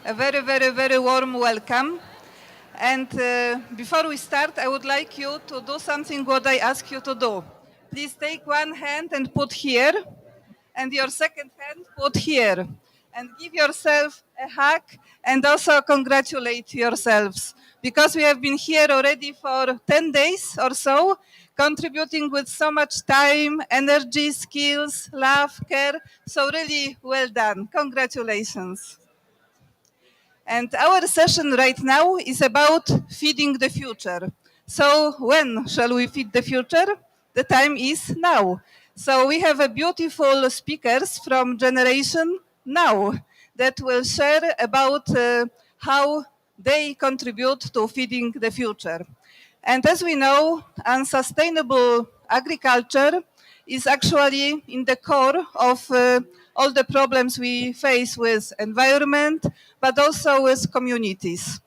A very, very, very warm welcome. And before we start, I would like you to do something what I ask you to do. Please take one hand and put here, and your second hand put here. And give yourself a hug and also congratulate yourselves. Because we have been here already for 10 days or so, contributing with so much time, energy, skills, love, care. So really well done. Congratulations. And our session right now is about feeding the future. So when shall we feed the future? The time is now. So we have a beautiful speakers from Generation Now that will share about how they contribute to feeding the future. And as we know, unsustainable agriculture is actually in the core of all the problems we face with environment, but also with communities.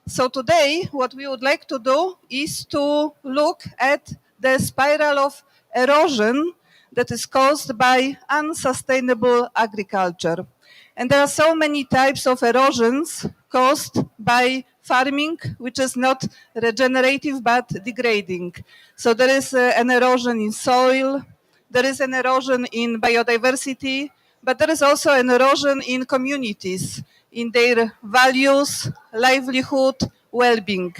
So today, what we would like to do is to look at the spiral of erosion that is caused by unsustainable agriculture. And there are so many types of erosions caused by farming, which is not regenerative but degrading. So there is an erosion in soil, there is an erosion in biodiversity, but there is also an erosion in communities, in their values, livelihood, well-being.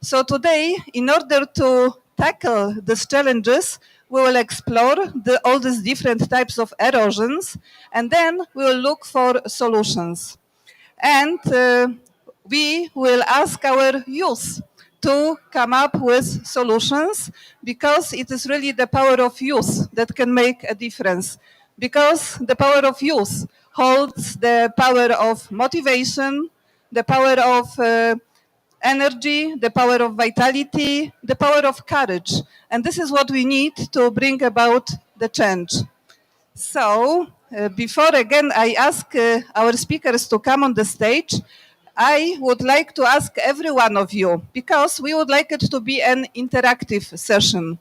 So today, in order to tackle these challenges, we will explore all these different types of erosions, and then we will look for solutions. And we will ask our youth to come up with solutions, because it is really the power of youth that can make a difference. Because the power of youth holds the power of motivation, the power of energy, the power of vitality, the power of courage. And this is what we need to bring about the change. So, before again I ask our speakers to come on the stage, I would like to ask every one of you, because we would like it to be an interactive session.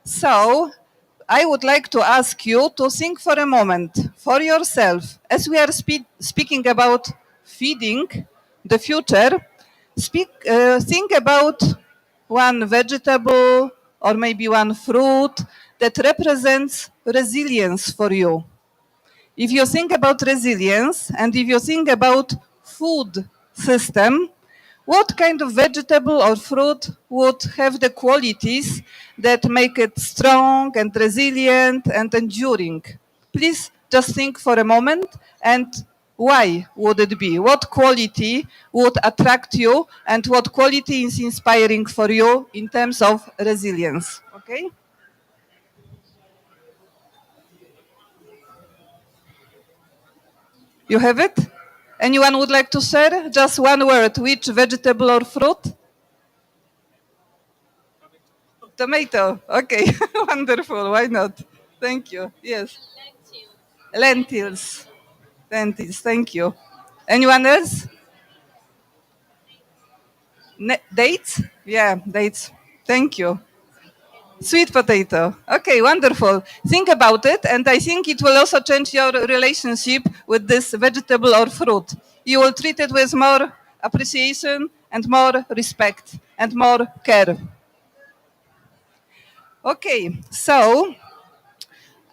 So, I would like to ask you to think for a moment for yourself, as we are speaking about feeding the future. Think about one vegetable or maybe one fruit that represents resilience for you. If you think about resilience and if you think about food system, what kind of vegetable or fruit would have the qualities that make it strong and resilient and enduring? Please just think for a moment, and why would it be? What quality would attract you and what quality is inspiring for you in terms of resilience? Okay? You have it? Anyone would like to share? Just one word. Which vegetable or fruit? Tomato. Okay. Wonderful. Why not? Thank you. Yes. Lentils. Lentils. Thank you. Anyone else? Dates? Yeah, dates. Thank you. Sweet potato. Okay, wonderful. Think about it, and I think it will also change your relationship with this vegetable or fruit. You will treat it with more appreciation and more respect and more care. Okay, so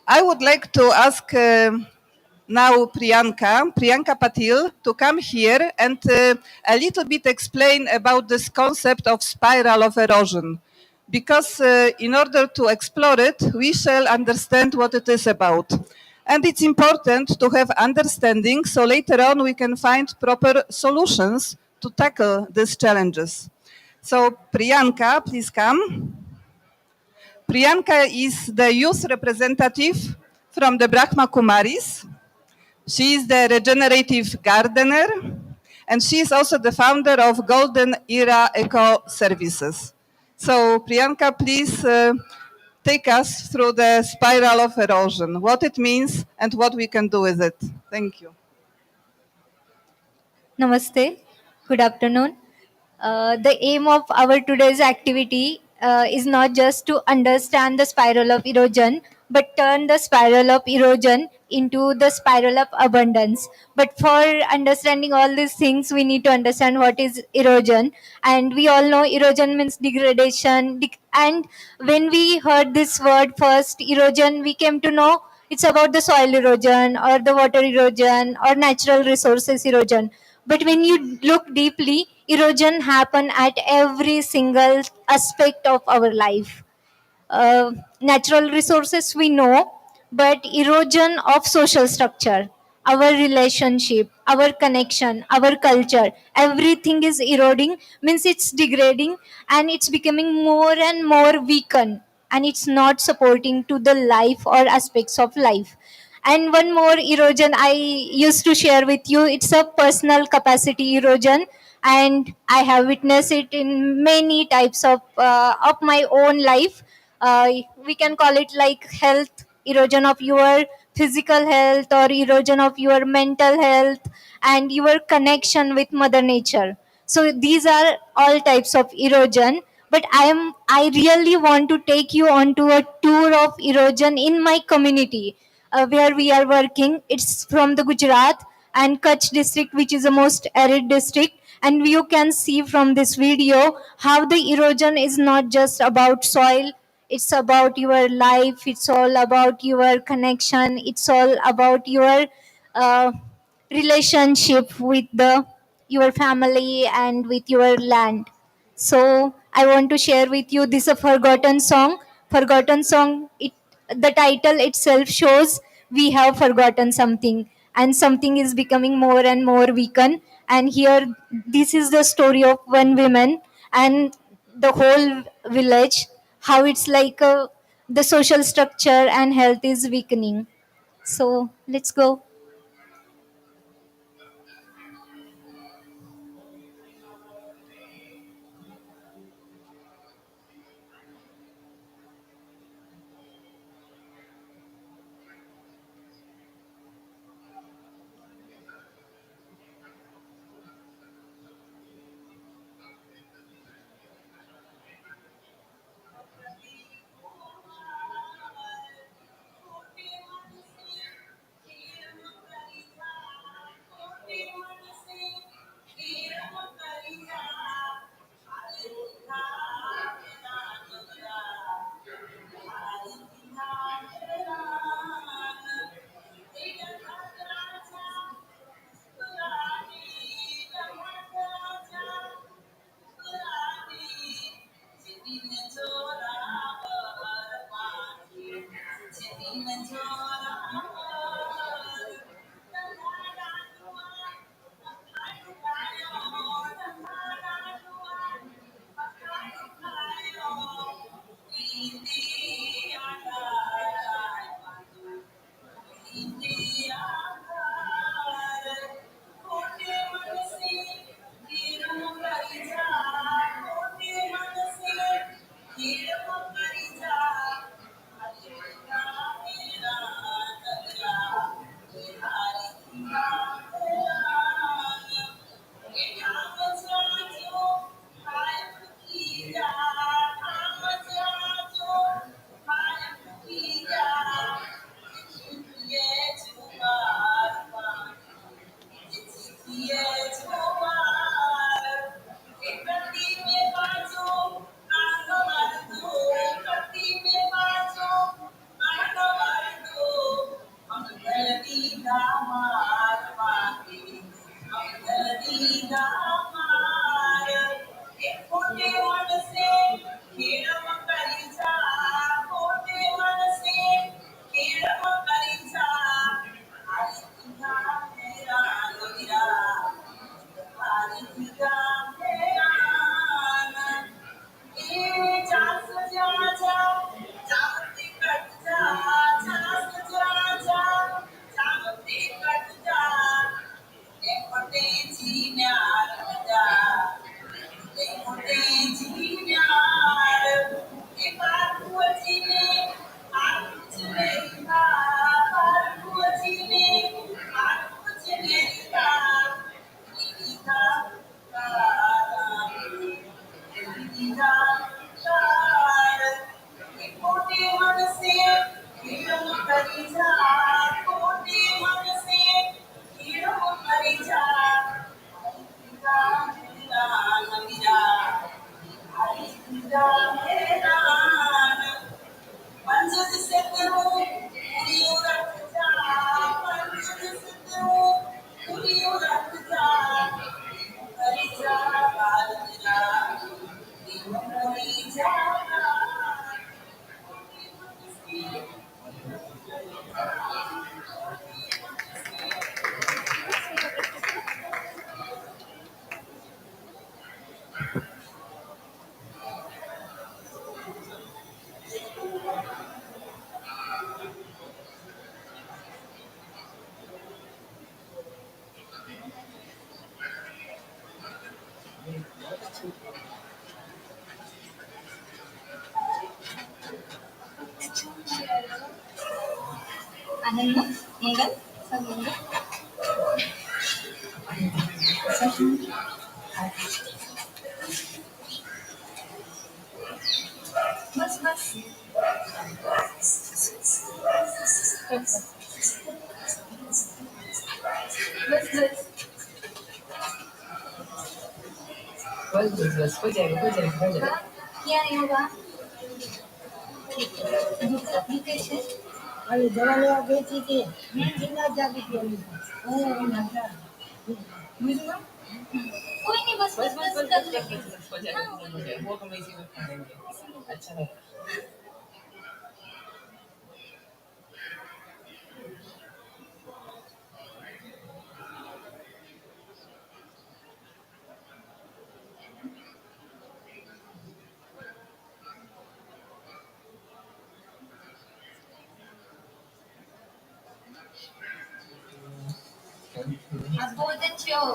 I would like to ask now Priyanka Patil, to come here and a little bit explain about this concept of spiral of erosion. Because in order to explore it, we shall understand what it is about. And it's important to have understanding so later on we can find proper solutions to tackle these challenges. So Priyanka, please come. Priyanka is the youth representative from the Brahma Kumaris. She is the regenerative gardener, and she is also the founder of Golden Era Eco Services. So Priyanka, please take us through the spiral of erosion, what it means and what we can do with it. Thank you. Namaste. Good afternoon. The aim of our today's activity is not just to understand the spiral of erosion, but turn the spiral of erosion into the spiral of abundance. But for understanding all these things, we need to understand what is erosion. And we all know erosion means degradation. And when we heard this word first, erosion, we came to know it's about the soil erosion or the water erosion or natural resources erosion. But when you look deeply, erosion happen at every single aspect of our life. Natural resources we know, but erosion of social structure, our relationship, our connection, our culture, everything is eroding, means it's degrading, and it's becoming more and more weakened, and it's not supporting to the life or aspects of life. And one more erosion I used to share with you, it's a personal capacity erosion, and I have witnessed it in many types of my own life. We can call it like health erosion of your physical health, or erosion of your mental health and your connection with mother nature. So these are all types of erosion, but I really want to take you onto a tour of erosion in my community, where we are working. It's from the Gujarat and Kutch district, which is the most arid district. And you can see from this video how the erosion is not just about soil, it's about your life, it's all about your connection, it's all about your uh, relationship with the your family and with your land. So I want to share with you this a forgotten song. Forgotten song. The title itself shows we have forgotten something, and something is becoming more and more weakened. And here, this is the story of one woman and the whole village. How it's like the social structure and health is weakening. So let's go. आनंद मंगल सब मंगल बस बस बस बस बस हो जाएगा हो जाएगा हो जाएगा क्या नहीं होगा एप्लीकेशन अरे दवा ले आ गई थी कि जिंदा जाके बुझला कोई नहीं बस बस बस कर लेंगे हो जाएगा वो हम इसी में करेंगे अच्छा है आप बहुत अच्छे हो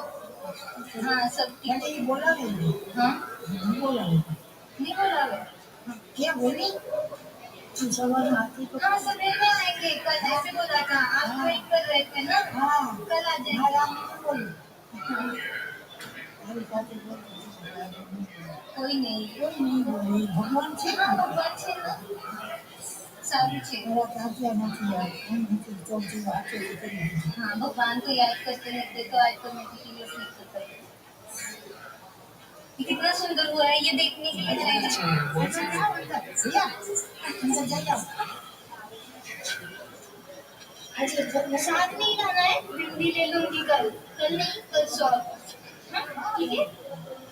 हाँ सब मैंने ये बोला नहीं हाँ नहीं बोला नहीं बोला क्या बोली सवाल आती तो हाँ सब रहने आएंगे कल ऐसे बोला था आप वेट कर रहे थे ना हाँ कल आ जाएंगे कोई नहीं बोली भगवान से हाँ भगवान से ना सारी चीज हाँ भगवान को याद करते रहते तो ऑटोमेटिकली सीख सकते हैं ये कितना सुंदर हुआ है ये देखने के लिए साथ नहीं जाना है भिंडी ले लूंगी कल नहीं कल सॉल्व ठीक है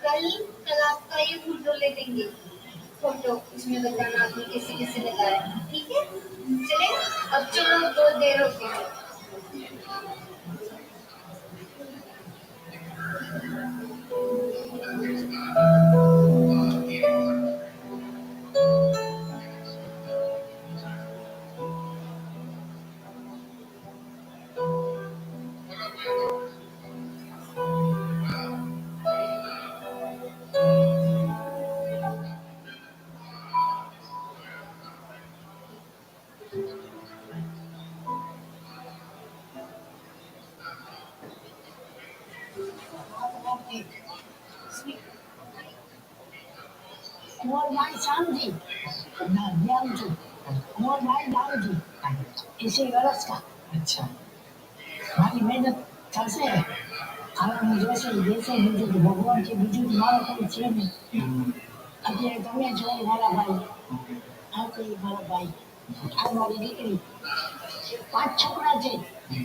कल आपका ये फोटो ले देंगे फोटो इसमें बताना आपने कैसे कैसे लगाया ठीक है चलेगा अब चलो बहुत देर हो गई मोर भाई समझी ना ध्यान से मोर भाई डाल जी इसी गलत का अच्छा મારી મહેનત થશે આરામ જોશે દેશે બીજું તો ભગવાન છે બીજું તો મારો કોઈ છે નહીં અત્યારે તમે છો મારા ભાઈ આ કોઈ મારા ભાઈ આ મારી દીકરી 5 છોકરા છે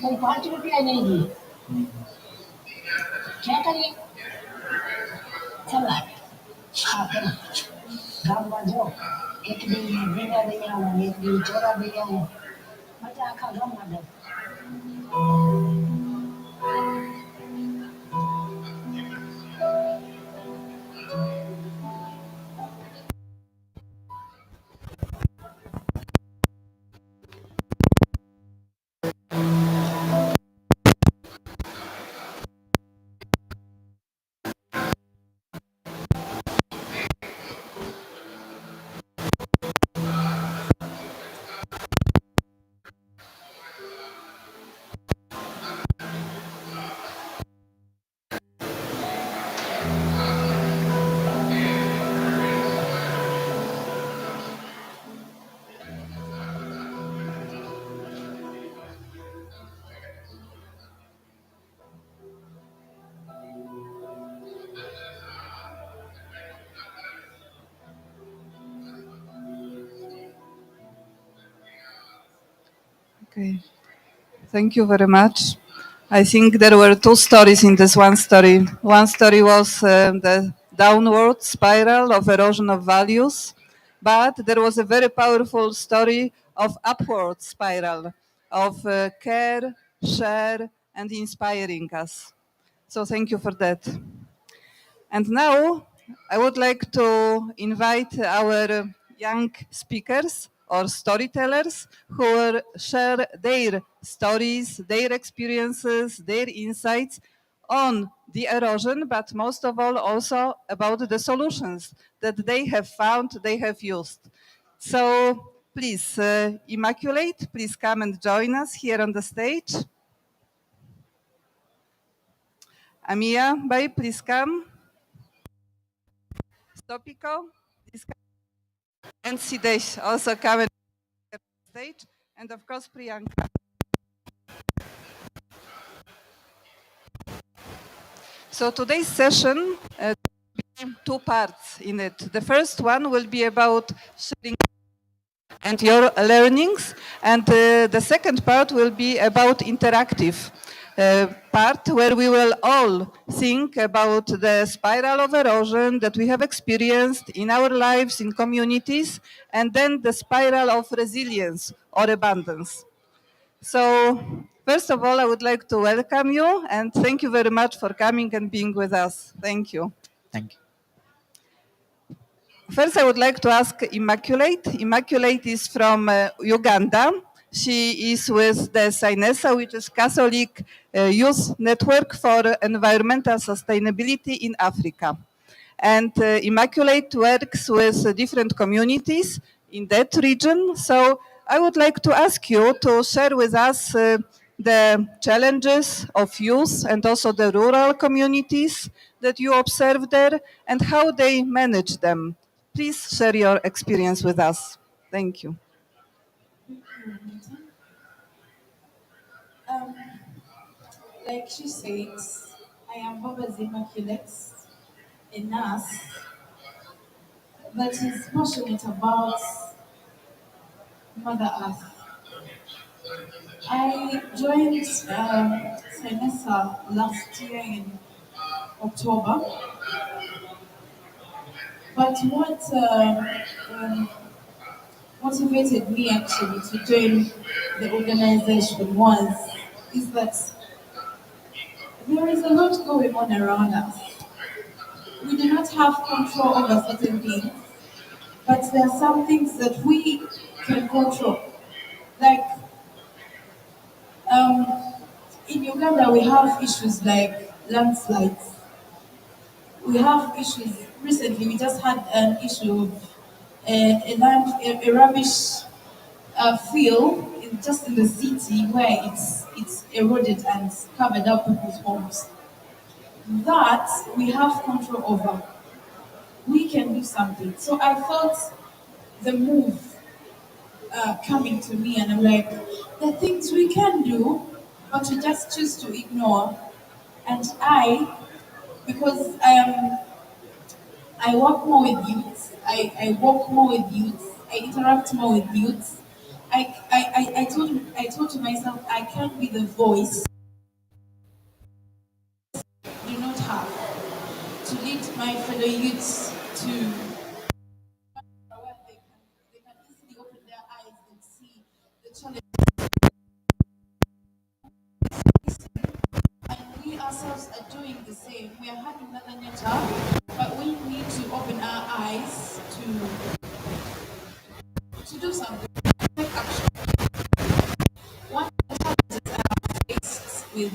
કોઈ 5 રૂપિયા નહીં દે ક્યાં કરીએ ચાલો હા કરો ગામમાં જો એક દી ભીંડા લઈ આવું એક દી ચોરા લઈ આવું મજા આખા ગામમાં દઉં Okay, thank you very much. I think there were two stories in this one story. One story was the downward spiral of erosion of values, but there was a very powerful story of upward spiral of care, share, and inspiring us. So thank you for that. And now I would like to invite our young speakers or storytellers who will share their stories, their experiences, their insights on the erosion, but most of all also about the solutions that they have found, they have used. So please, Immaculate, please come and join us here on the stage. Amia, Bay, please come. Stopiko, please come. And Sidesh, also come and on the stage. And of course, Priyanka. So today's session, two parts in it. The first one will be about sharing and your learnings, and the second part will be about interactive part where we will all think about the spiral of erosion that we have experienced in our lives, in communities, and then the spiral of resilience or abundance. So, first of all, I would like to welcome you and thank you very much for coming and being with us. Thank you. Thank you. First, I would like to ask Immaculate. Immaculate is from Uganda. She is with the SINESA, which is Catholic Youth Network for Environmental Sustainability in Africa. And Immaculate works with different communities in that region. So I would like to ask you to share with us the challenges of youth and also the rural communities that you observe there and how they manage them. Please share your experience with us. Thank you. Um, like she says, I am Baba's Immaculate, a nurse that is passionate about Mother Earth. I joined SINESA last year in October, but what motivated me actually to join the organization is that there is a lot going on around us. We do not have control over certain things, but there are some things that we can control. Like um, in Uganda, we have issues like landslides. We have issues. Recently, we just had an issue of a rubbish field just in the city where it's eroded and covered up people's homes. That we have control over. We can do something. So I felt the move coming to me, and I'm like, there are things we can do, but we just choose to ignore. And because I work more with youth, I work more with youth, I interact more with youth. I told to myself I can't be the voice I do not have to lead my fellow youths to where they can easily open their eyes and see the challenge. And we ourselves are doing the same. We are having another nature, but we need to open our eyes to do something, take action. One of the challenges I have faced with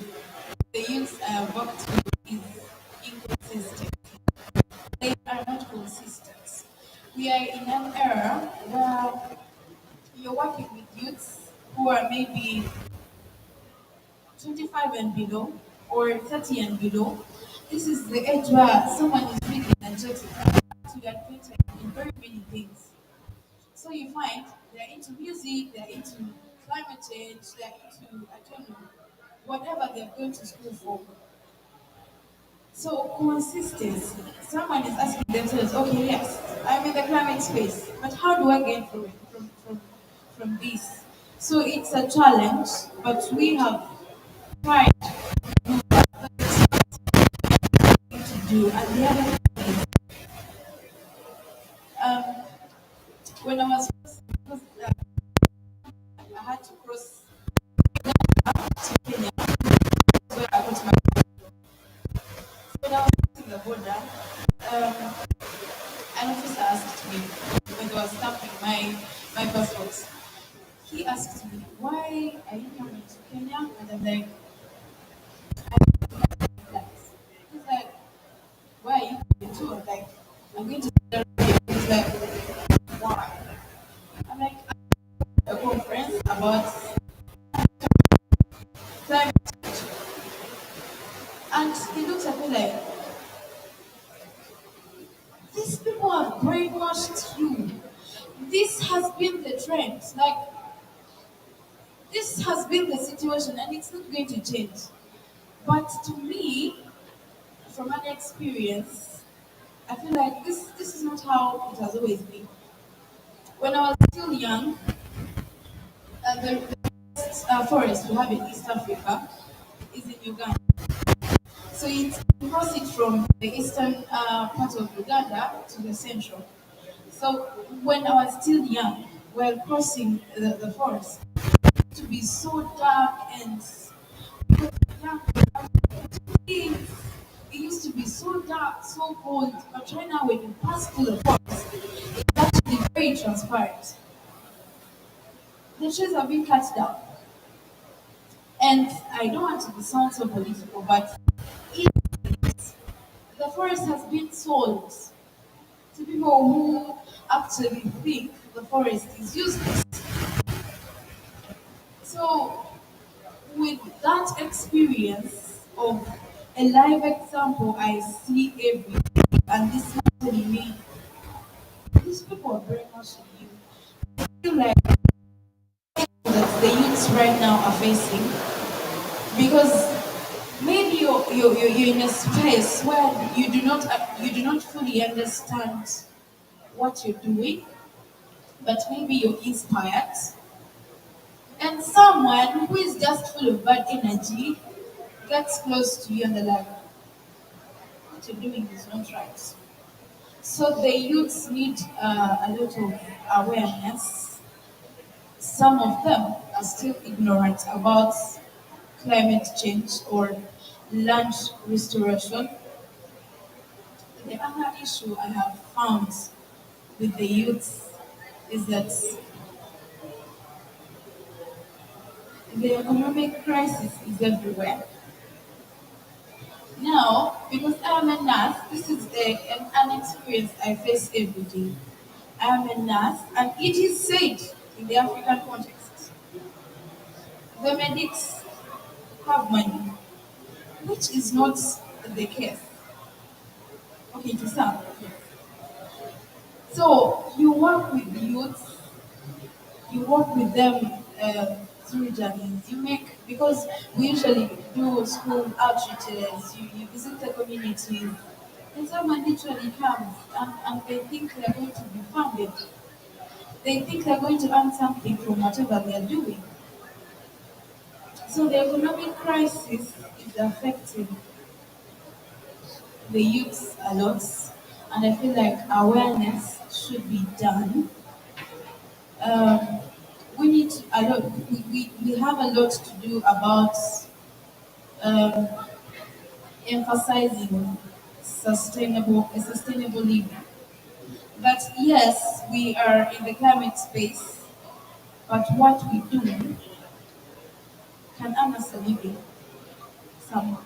the youth I have worked with is inconsistent. They are not consistent. We are in an era where you're working with youths who are maybe 25 and below or 30 and below. This is the age where someone is really energetic, actually admitted in very many things. So you find they're into music, they're into climate change, they're into, I don't know, whatever they're going to school for. So consistency. Someone is asking themselves, okay, yes, I'm in the climate space, but how do I gain from this? So it's a challenge, but we have tried to do. And the other thing is, um, when I was first, I had to cross to Kenya, where I got my. When I was crossing the border, an officer asked me when they were stamping my passport. He asked me, "Why are you coming to Kenya?" And I'm like, "I don't like that." tour. Like, I'm going to it's like, why? I'm like, a conference about climate, and he looks at me like, these people have brainwashed you. This has been the trend. Like, this has been the situation, and it's not going to change. But to me, from my experience, I feel like this is not how it has always been. When I was still young, the forest we have in East Africa is in Uganda. So it's cross it from the eastern part of Uganda to the central. So when I was still young, while crossing the forest, it used to be so dark and it used to be so dark, so cold. But right now, when you pass through the forest, it's actually very transparent. The trees have been cut down. And I don't want to sound so political, but if the forest has been sold to people who actually think the forest is useless. So, with that experience of a live example I see every day, and this happening me, these people are very much in you. I feel like that the youths right now are facing because maybe you're in a space where you do not fully understand what you're doing, but maybe you're inspired, and someone who is just full of bad energy gets close to you and they're like, what you're doing is not right. So the youths need a lot of awareness. Some of them are still ignorant about climate change or land restoration. The other issue I have found with the youths is that the economic crisis is everywhere. Now, because I am a nurse, this is an experience I face every day. I am a nurse, and it is said in the African context, the medics have money, which is not the case. Okay, to some. So you work with the youth, you work with them through journeys. You make, because we usually do school outreaches, you visit the communities, and someone literally comes and they think they're going to be funded. They think they're going to earn something from whatever they're doing. So the economic crisis is affecting the youth a lot, and I feel like awareness should be done. Um, we need a lot. We have a lot to do about um, emphasizing sustainable living. That yes, we are in the climate space, but what we do can earn us a living somehow.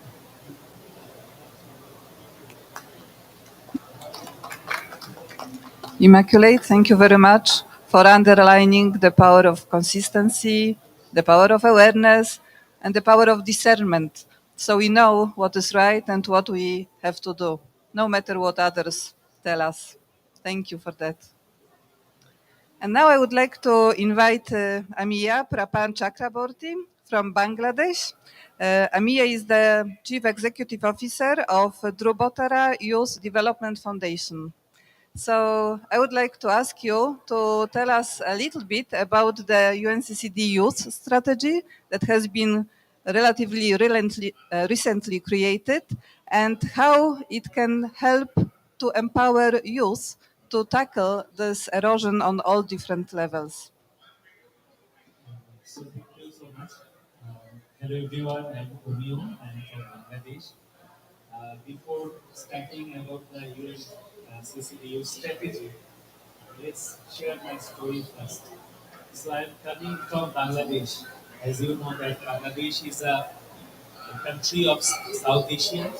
Immaculate, thank you very much for underlining the power of consistency, the power of awareness, and the power of discernment. So we know what is right and what we have to do, no matter what others tell us. Thank you for that. And now I would like to invite Amiya Prapan Chakraborty from Bangladesh. Amiya is the Chief Executive Officer of Drubotara Youth Development Foundation. So I would like to ask you to tell us a little bit about the UNCCD youth strategy that has been relatively recently created and how it can help to empower youth to tackle this erosion on all different levels. So thank you so much. Hello everyone, I'm Pavilion. I'm from Bangladesh. Before starting about the UNCCD strategy, let's share my story first. So I'm coming from Bangladesh. As you know that Bangladesh is a country of South Asia,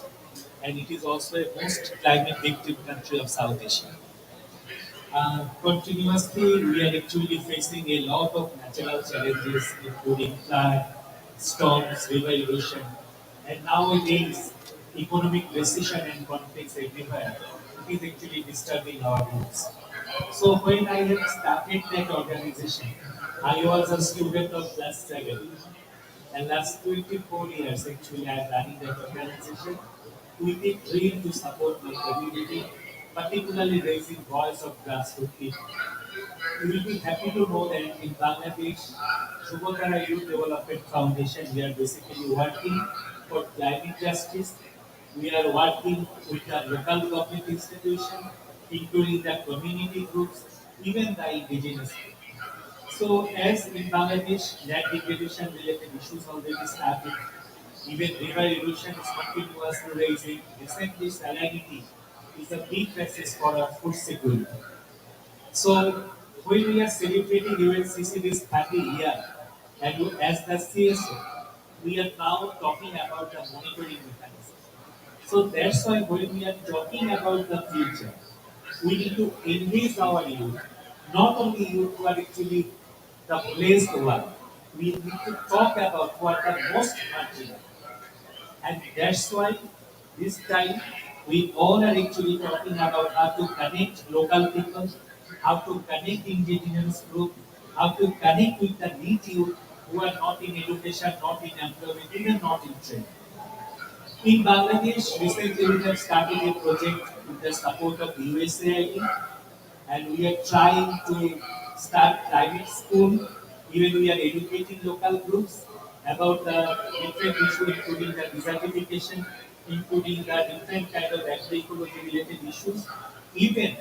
and it is also a most climate victim country of South Asia. Continuously, we are actually facing a lot of natural challenges, including flood, storms, river erosion, and nowadays, economic recession and conflicts everywhere. It is actually disturbing our roots. So when I had started that organization, I was a student of class 7. And last 24 years, actually, I am running that organization with a dream to support my community, particularly raising voice of grassroots people. You will be happy to know that in Bangladesh, Subhakara Youth Development Foundation, we are basically working for climate justice. We are working with the local government institution, including the community groups, even the indigenous groups. So as in Bangladesh, land degradation related issues already started. Even river erosion is continuously rising. Recently, salinity is a big crisis for our food security. So when we are celebrating UNCCD's 30 year, and as the CSO, we are now talking about the monitoring mechanism. So that's why when we are talking about the future, we need to engage our youth, not only youth who are actually the blessed one. We need to talk about who are the most marginal. And that's why this time we all are actually talking about how to connect local people, how to connect indigenous group, how to connect with the needy youth who are not in education, not in employment, even not in trade. In Bangladesh, recently we have started a project with the support of USAID, and we are trying to start private school. Even we are educating local groups about the different issues, including the desertification, including the different kind of agroecology related issues. Even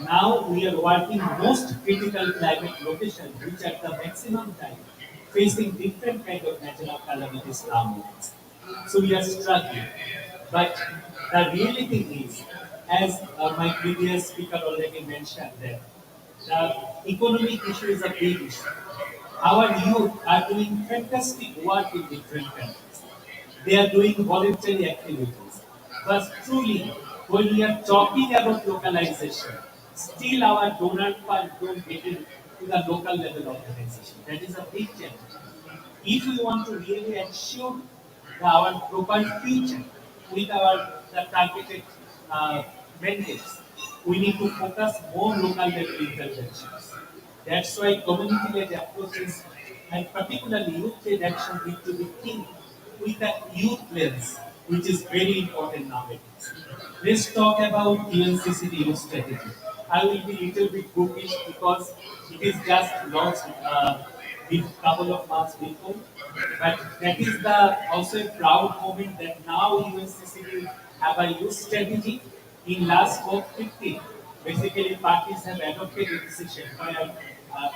now we are working most critical climate locations, which at the maximum time facing different kind of natural calamities nowadays. So we are struggling. But the reality is, as my previous speaker already mentioned, that the economic issue is a big issue. Our youth are doing fantastic work in different countries. They are doing voluntary activities. But truly, when we are talking about localization, still our donor fund don't get it to the local level organization. That is a big challenge. If we want to really ensure our proper future with our the targeted uh, mandates, we need to focus more local level interventions. That's why community-led approaches and particularly youth-led action need to be think with a youth lens, which is very important nowadays. Let's talk about UNCCD youth strategy. I will be little bit bookish because it is just launched with couple of months before. But that is the also a proud moment that now UNCCD have a youth strategy in last COP15. Basically, parties have adopted a decision where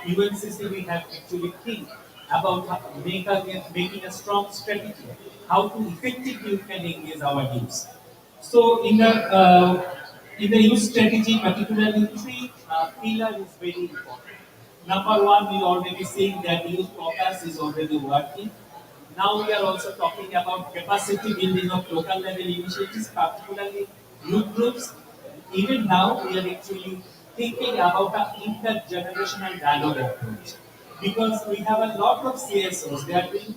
UNCCD have actually think about making a strong strategy, how to effectively we can engage our youth. So in the youth strategy, particularly three pillar is very important. Number one, we already seeing that youth caucus is already working. Now we are also talking about capacity building of local level initiatives, particularly youth groups. Even now, we are actually thinking about an intergenerational dialogue approach because we have a lot of CSOs. They are doing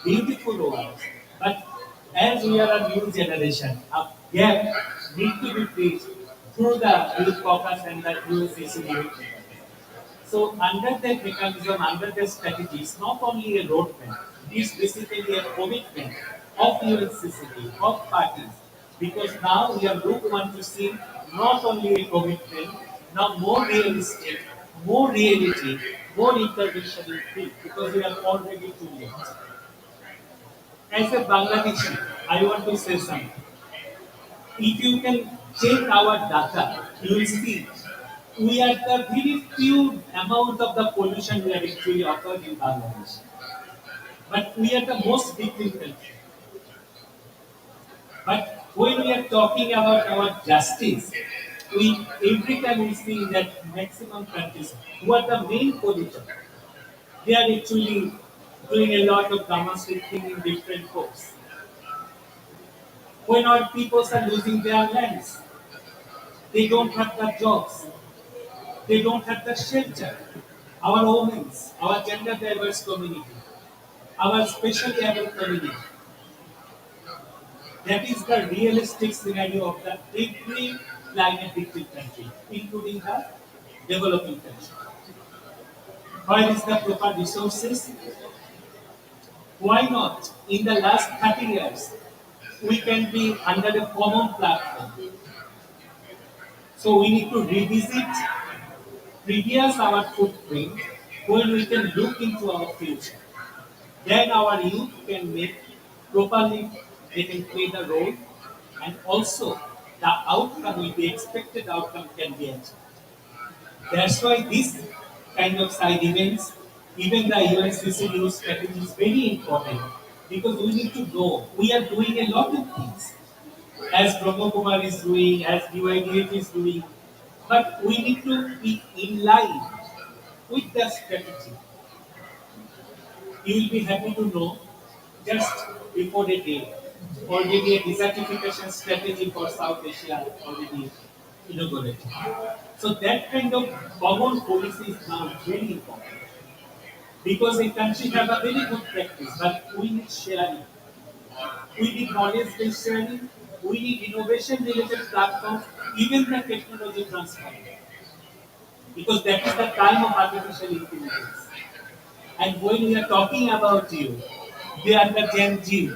beautiful work, but as we are a new generation, a gap need to be bridged through the youth caucus and the UNCCD. So under that mechanism, under that strategy, it's not only a roadmap, it's basically a commitment of UNCCD, of parties. Because now we are look want to see not only a commitment, now more realistic, more reality, more intervention in field, because we are already too late. As a Bangladeshi, I want to say something. If you can check our data, you will see we are the very few amount of the pollution we are actually occurred in Bangladesh. But we are the most victim country. But when we are talking about our justice, we every time we see that maximum countries who are the main polluters, they are actually doing a lot of domestic thing in different courts. When our peoples are losing their lands, they don't have the jobs, they don't have the shelter. Our women, our gender diverse community, our specially able community, that is the realistic scenario of the every climate victim country, including the developing country. Where is the proper resources? Why not? In the last 30 years, we can be under a common platform. So we need to revisit previous our footprint when we can look into our future. Then our youth can make properly, they can play the role, and also the outcome will be expected outcome can be achieved. That's why this kind of side events, even the UNCCD strategy is very important because we need to know we are doing a lot of things as Brahma Kumar is doing, as DYDF is doing, but we need to be in line with the strategy. You will be happy to know just before a day, already a desertification strategy for South Asia already inaugurated. So that kind of common policy is now very important because a country have a very good practice, but we need sharing. We need knowledge-based sharing. We need innovation-related platforms, even the technology transfer, because that is the time of artificial intelligence. And when we are talking about you, they are the Gen Z.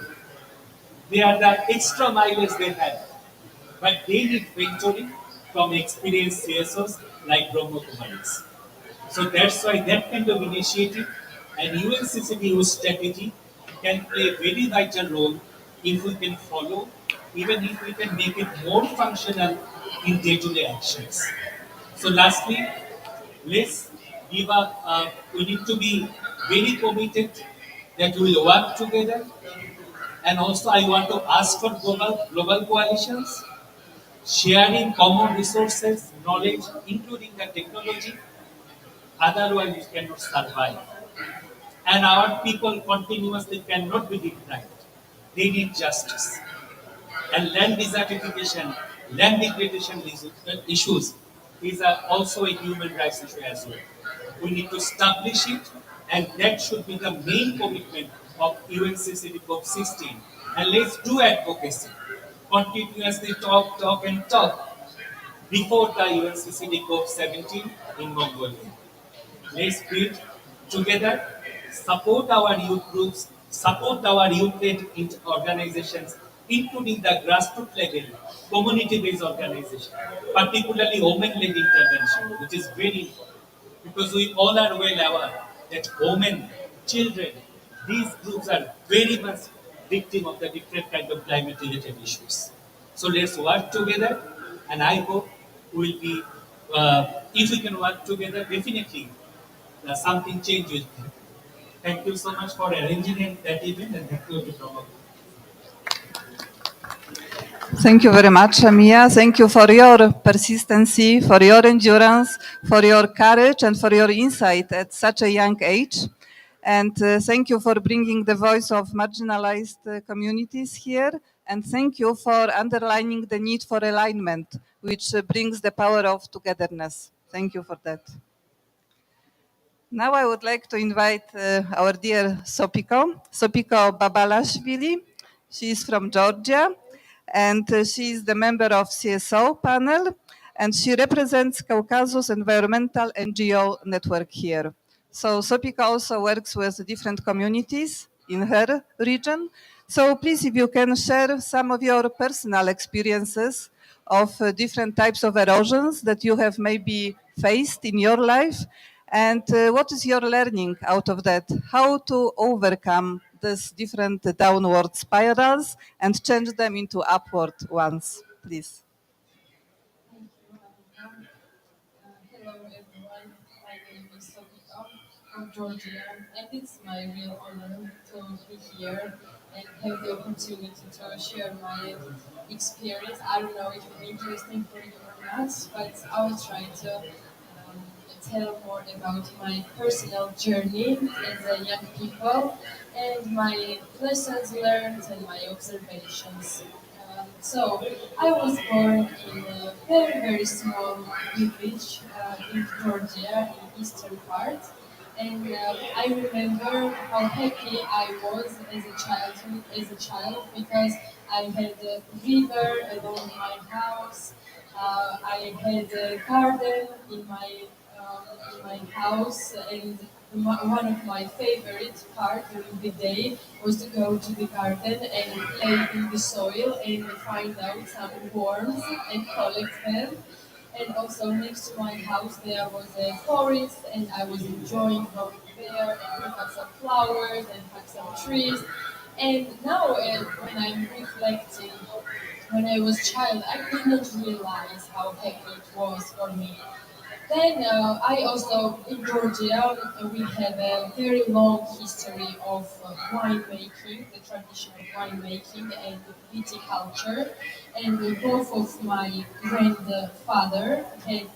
They are the extra mileage they have. But they need mentoring from experienced CSOs like Brahma Kumaris. So that's why that kind of initiative and UNCCD strategy can play a very vital role if we can follow, even if we can make it more functional in day-to-day actions. So lastly, let's give up. We need to be very committed that we will work together. And also, I want to ask for global coalitions, sharing common resources, knowledge, including the technology. Otherwise, we cannot survive. And our people continuously cannot be deprived. They need justice. And land desertification, land degradation issues is also a human rights issue as well. We need to establish it, and that should be the main commitment of UNCCD COP16. And let's do advocacy. Continuously talk, and talk before the UNCCD COP17 in Mongolia. Let's build together, support our youth groups, support our youth-led organizations, including the grassroots level, community-based organization, particularly women-led intervention, which is very important because we all are well aware that women, children, these groups are very much victim of the different kind of climate-related issues. So let's work together, and I hope we'll be, if we can work together, definitely something changes. Thank you so much for arranging that event, and thank you, Dr. Thank you very much, Amia. Thank you for your persistency, for your endurance, for your courage, and for your insight at such a young age. And thank you for bringing the voice of marginalized communities here. And thank you for underlining the need for alignment, which brings the power of togetherness. Thank you for that. Now I would like to invite our dear Sopiko Babalashvili. She is from Georgia, and she is the member of CSO panel, and she represents Caucasus Environmental NGO network here. So Sopika also works with different communities in her region. So please, if you can share some of your personal experiences of different types of erosions that you have maybe faced in your life, and what is your learning out of that? How to overcome these different downward spirals and change them into upward ones, please. Hello everyone, my name is Sofika from Georgia, and it's my real honor to be here and have the opportunity to share my experience. I don't know if it's interesting for you or not, but I will try to tell more about my personal journey as a young people and my lessons learned and my observations. So I was born in a very, very small village in Georgia, in eastern part. And I remember how happy I was as a child, because I had a river along my house. I had a garden in my house, and one of my favorite part during the day was to go to the garden and play in the soil and find out some worms and collect them. And also next to my house there was a forest, and I was enjoying going there and pick up some flowers and hug some trees. And now when I'm reflecting, when I was child, I didn't realize how happy it was for me. Then I also in Georgia we have a very long history of winemaking, the tradition of winemaking and viticulture. And both of my grandfather had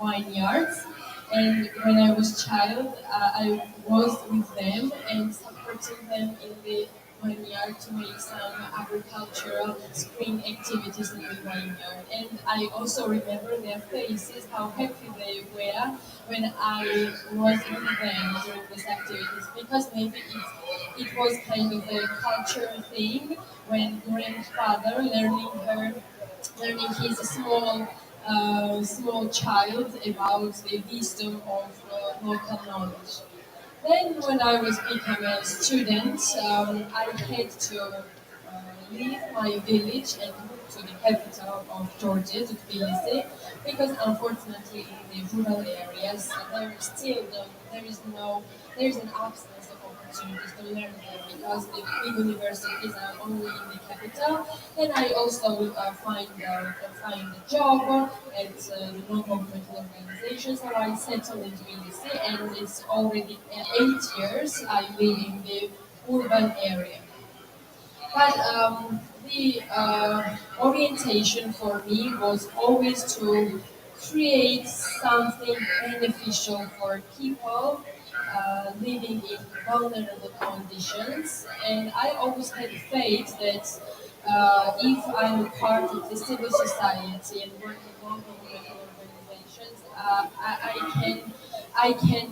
vineyards. And when I was child, I was with them and supporting them in the vineyard to make some agricultural spring activities in the vineyard. And I also remember their faces, how happy they were when I was with them during these activities, because maybe it was kind of a cultural thing when grandfather learning his small child about the wisdom of local knowledge. Then, when I was becoming a student, I had to leave my village and move to the capital of Georgia, to Tbilisi, because unfortunately in the rural areas there is there is an absence of opportunities to learn there, because the big universities are only in the capital. And I also find a job at the non-governmental organization, so I settled in Tbilisi, and it's already 8 years I live in the urban area. But the orientation for me was always to create something beneficial for people living in vulnerable conditions. And I always had faith that if I'm a part of the civil society and work in non-governmental organizations, I can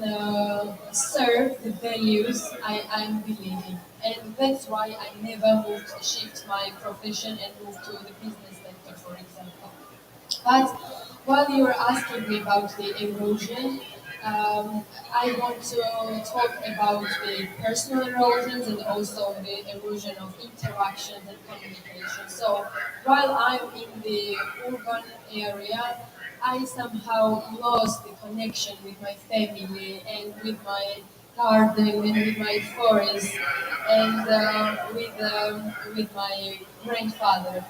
serve the values I'm believing. And that's why I never moved, shift my profession and moved to the business sector, for example. But while you were asking me about the erosion, I want to talk about the personal erosions and also the erosion of interactions and communication. So while I'm in the urban area, I somehow lost the connection with my family and with my garden and with my forest and with my grandfather.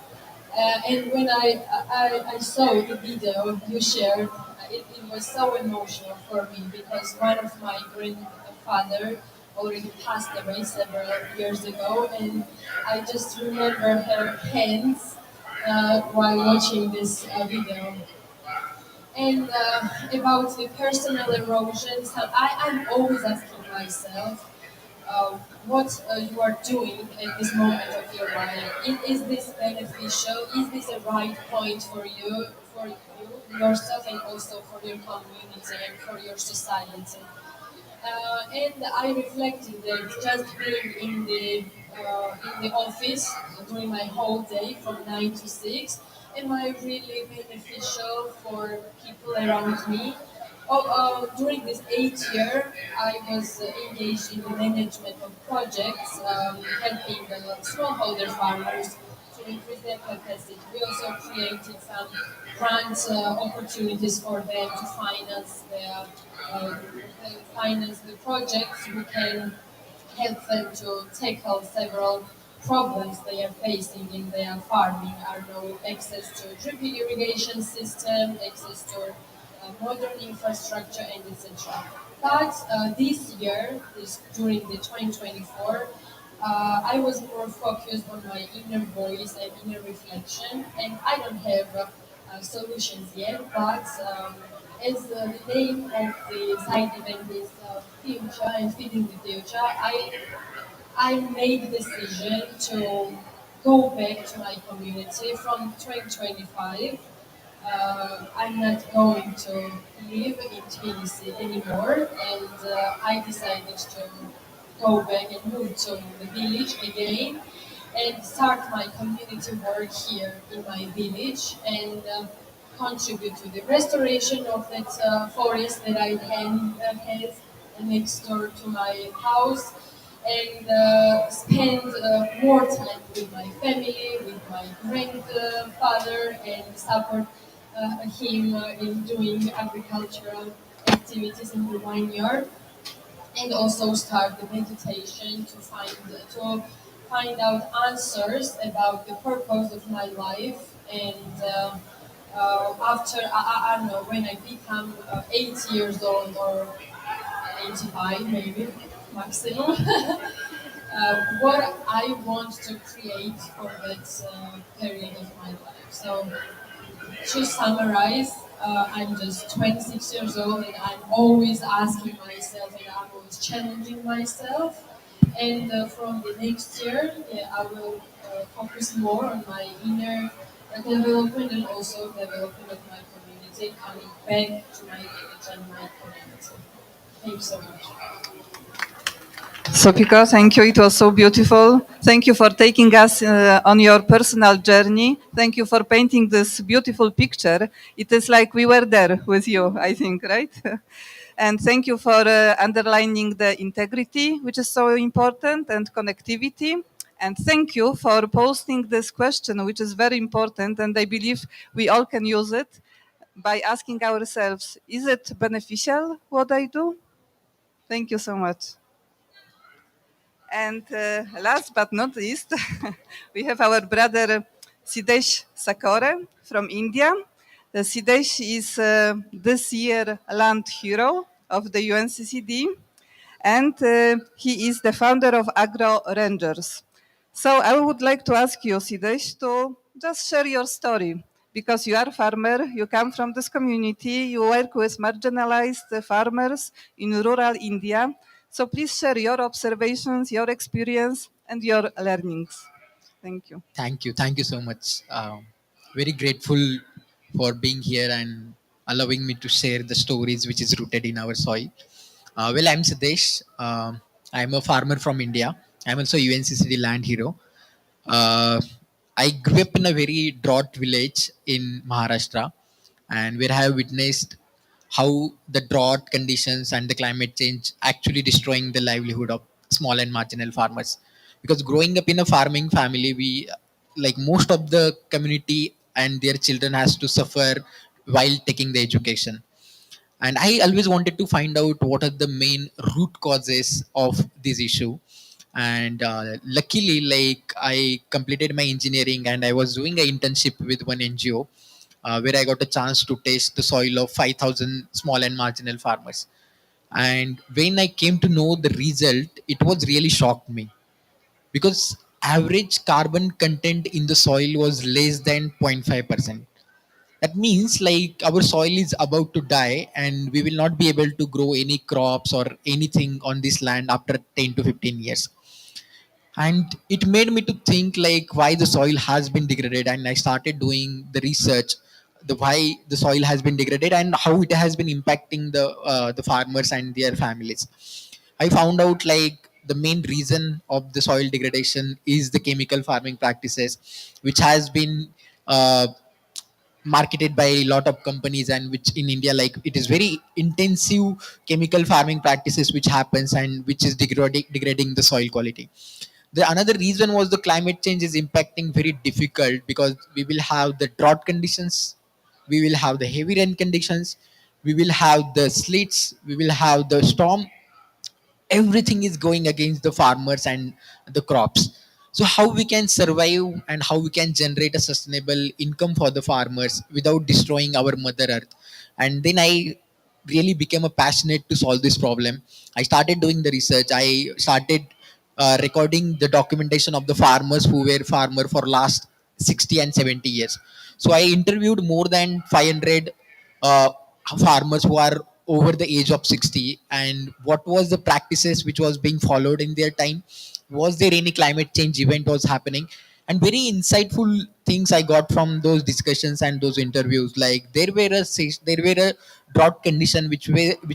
And when I saw the video you shared, it was so emotional for me, because one of my grandfather already passed away several years ago, and I just remember her hands while watching this video. And about the personal erosions, I'm always asking myself what you are doing at this moment of your life. Is this beneficial? Is this a right point for you yourself, and also for your community and for your society? And I reflected that just being in the office during my whole day from 9 to 6, am I really beneficial for people around me? During this 8 year, I was engaged in the management of projects, helping smallholder farmers to increase their capacity. We also created some grant opportunities for them to uh, finance the projects. We can help them to tackle several problems they are facing in their farming. Are no access to drip irrigation system, access to modern infrastructure, and etc. But this year, during the 2024, I was more focused on my inner voice and inner reflection, and I don't have solutions yet. But as the name of the side event is future and feeding the future, I made decision to go back to my community from 2025. I'm not going to live in Tbilisi anymore, and I decided to go back and move to the village again and start my community work here in my village and contribute to the restoration of that forest that I have next door to my house and spend more time with my family, with my grandfather, and support him in doing agricultural activities in the vineyard, and also start the meditation to find out answers about the purpose of my life. And after I don't know, when I become 80 years old or 85 maybe maximum, what I want to create for that period of my life. So to summarize, I'm just 26 years old and I'm always asking myself and I'm always challenging myself. And from the next year, yeah, I will focus more on my inner development and also development of my community, coming back to my village and my community. Thank you so much. Sopika, thank you. It was so beautiful. Thank you for taking us on your personal journey. Thank you for painting this beautiful picture. It is like we were there with you, I think, right? And thank you for underlining the integrity, which is so important, and connectivity. And thank you for posting this question, which is very important. And I believe we all can use it by asking ourselves, is it beneficial what I do? Thank you so much. And last but not least, we have our brother Sidesh Sakore from India. Sidesh is this year Land Hero of the UNCCD, and he is the founder of Agro Rangers. So I would like to ask you, Sidesh, to just share your story, because you are a farmer, you come from this community, you work with marginalized farmers in rural India. So please share your observations, your experience, and your learnings. Thank you. Thank you so much. Very grateful for being here and allowing me to share the stories which is rooted in our soil. Well, I'm Sadesh. I'm a farmer from India. I'm also UNCCD land hero. Uh, I grew up in a very drought village in Maharashtra, and where I have witnessed how the drought conditions and the climate change actually destroying the livelihood of small and marginal farmers. Because growing up in a farming family, we like most of the community and their children has to suffer while taking the education, and I always wanted to find out what are the main root causes of this issue. And luckily, like, I completed my engineering and I was doing an internship with one NGO, where I got a chance to taste the soil of 5,000 small and marginal farmers. And when I came to know the result, it was really shocked me, because average carbon content in the soil was less than 0.5%. That means like our soil is about to die and we will not be able to grow any crops or anything on this land after 10 to 15 years. And it made me to think like why the soil has been degraded, and I started doing the research, the why the soil has been degraded and how it has been impacting the farmers and their families. I found out like the main reason of the soil degradation is the chemical farming practices, which has been uh, marketed by a lot of companies, and which in India, like, it is very intensive chemical farming practices which happens and which is degrading the soil quality. The another reason was the climate change is impacting very difficult, because we will have the drought conditions, we will have the heavy rain conditions, we will have the sleets, we will have the storm. Everything is going against the farmers and the crops. So how we can survive and how we can generate a sustainable income for the farmers without destroying our mother earth? And then I really became a passionate to solve this problem. I started doing the research, I started recording the documentation of the farmers who were farmer for last 60 and 70 years. So I interviewed more than 500 uh, farmers who are over the age of 60, and what was the practices which was being followed in their time, was there any climate change event was happening, and very insightful things I got from those discussions and those interviews. Like there were a drought condition which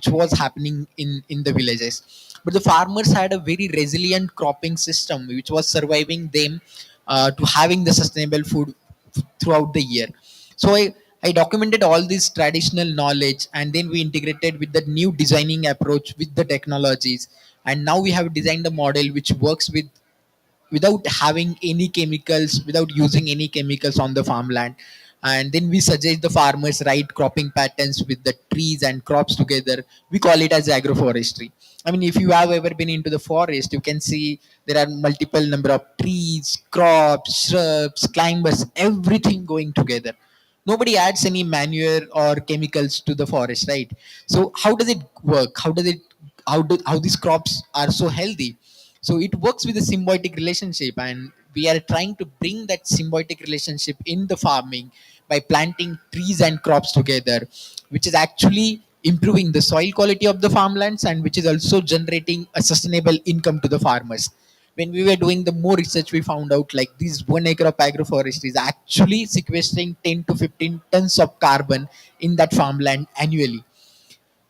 was happening in the villages, but the farmers had a very resilient cropping system which was surviving them to having the sustainable food throughout the year. So I documented all this traditional knowledge, and then we integrated with the new designing approach with the technologies, and now we have designed a model which works without having any chemicals, without using any chemicals on the farmland. And then we suggest the farmers right cropping patterns with the trees and crops together. We call it as agroforestry. I mean, if you have ever been into the forest, you can see there are multiple number of trees, crops, shrubs, climbers, everything going together. Nobody adds any manure or chemicals to the forest, right? So how does it work? How these crops are so healthy? So it works with a symbiotic relationship, and we are trying to bring that symbiotic relationship in the farming by planting trees and crops together, which is actually improving the soil quality of the farmlands, and which is also generating a sustainable income to the farmers. When we were doing the more research, we found out like this 1 acre of agroforestry is actually sequestering 10 to 15 tons of carbon in that farmland annually.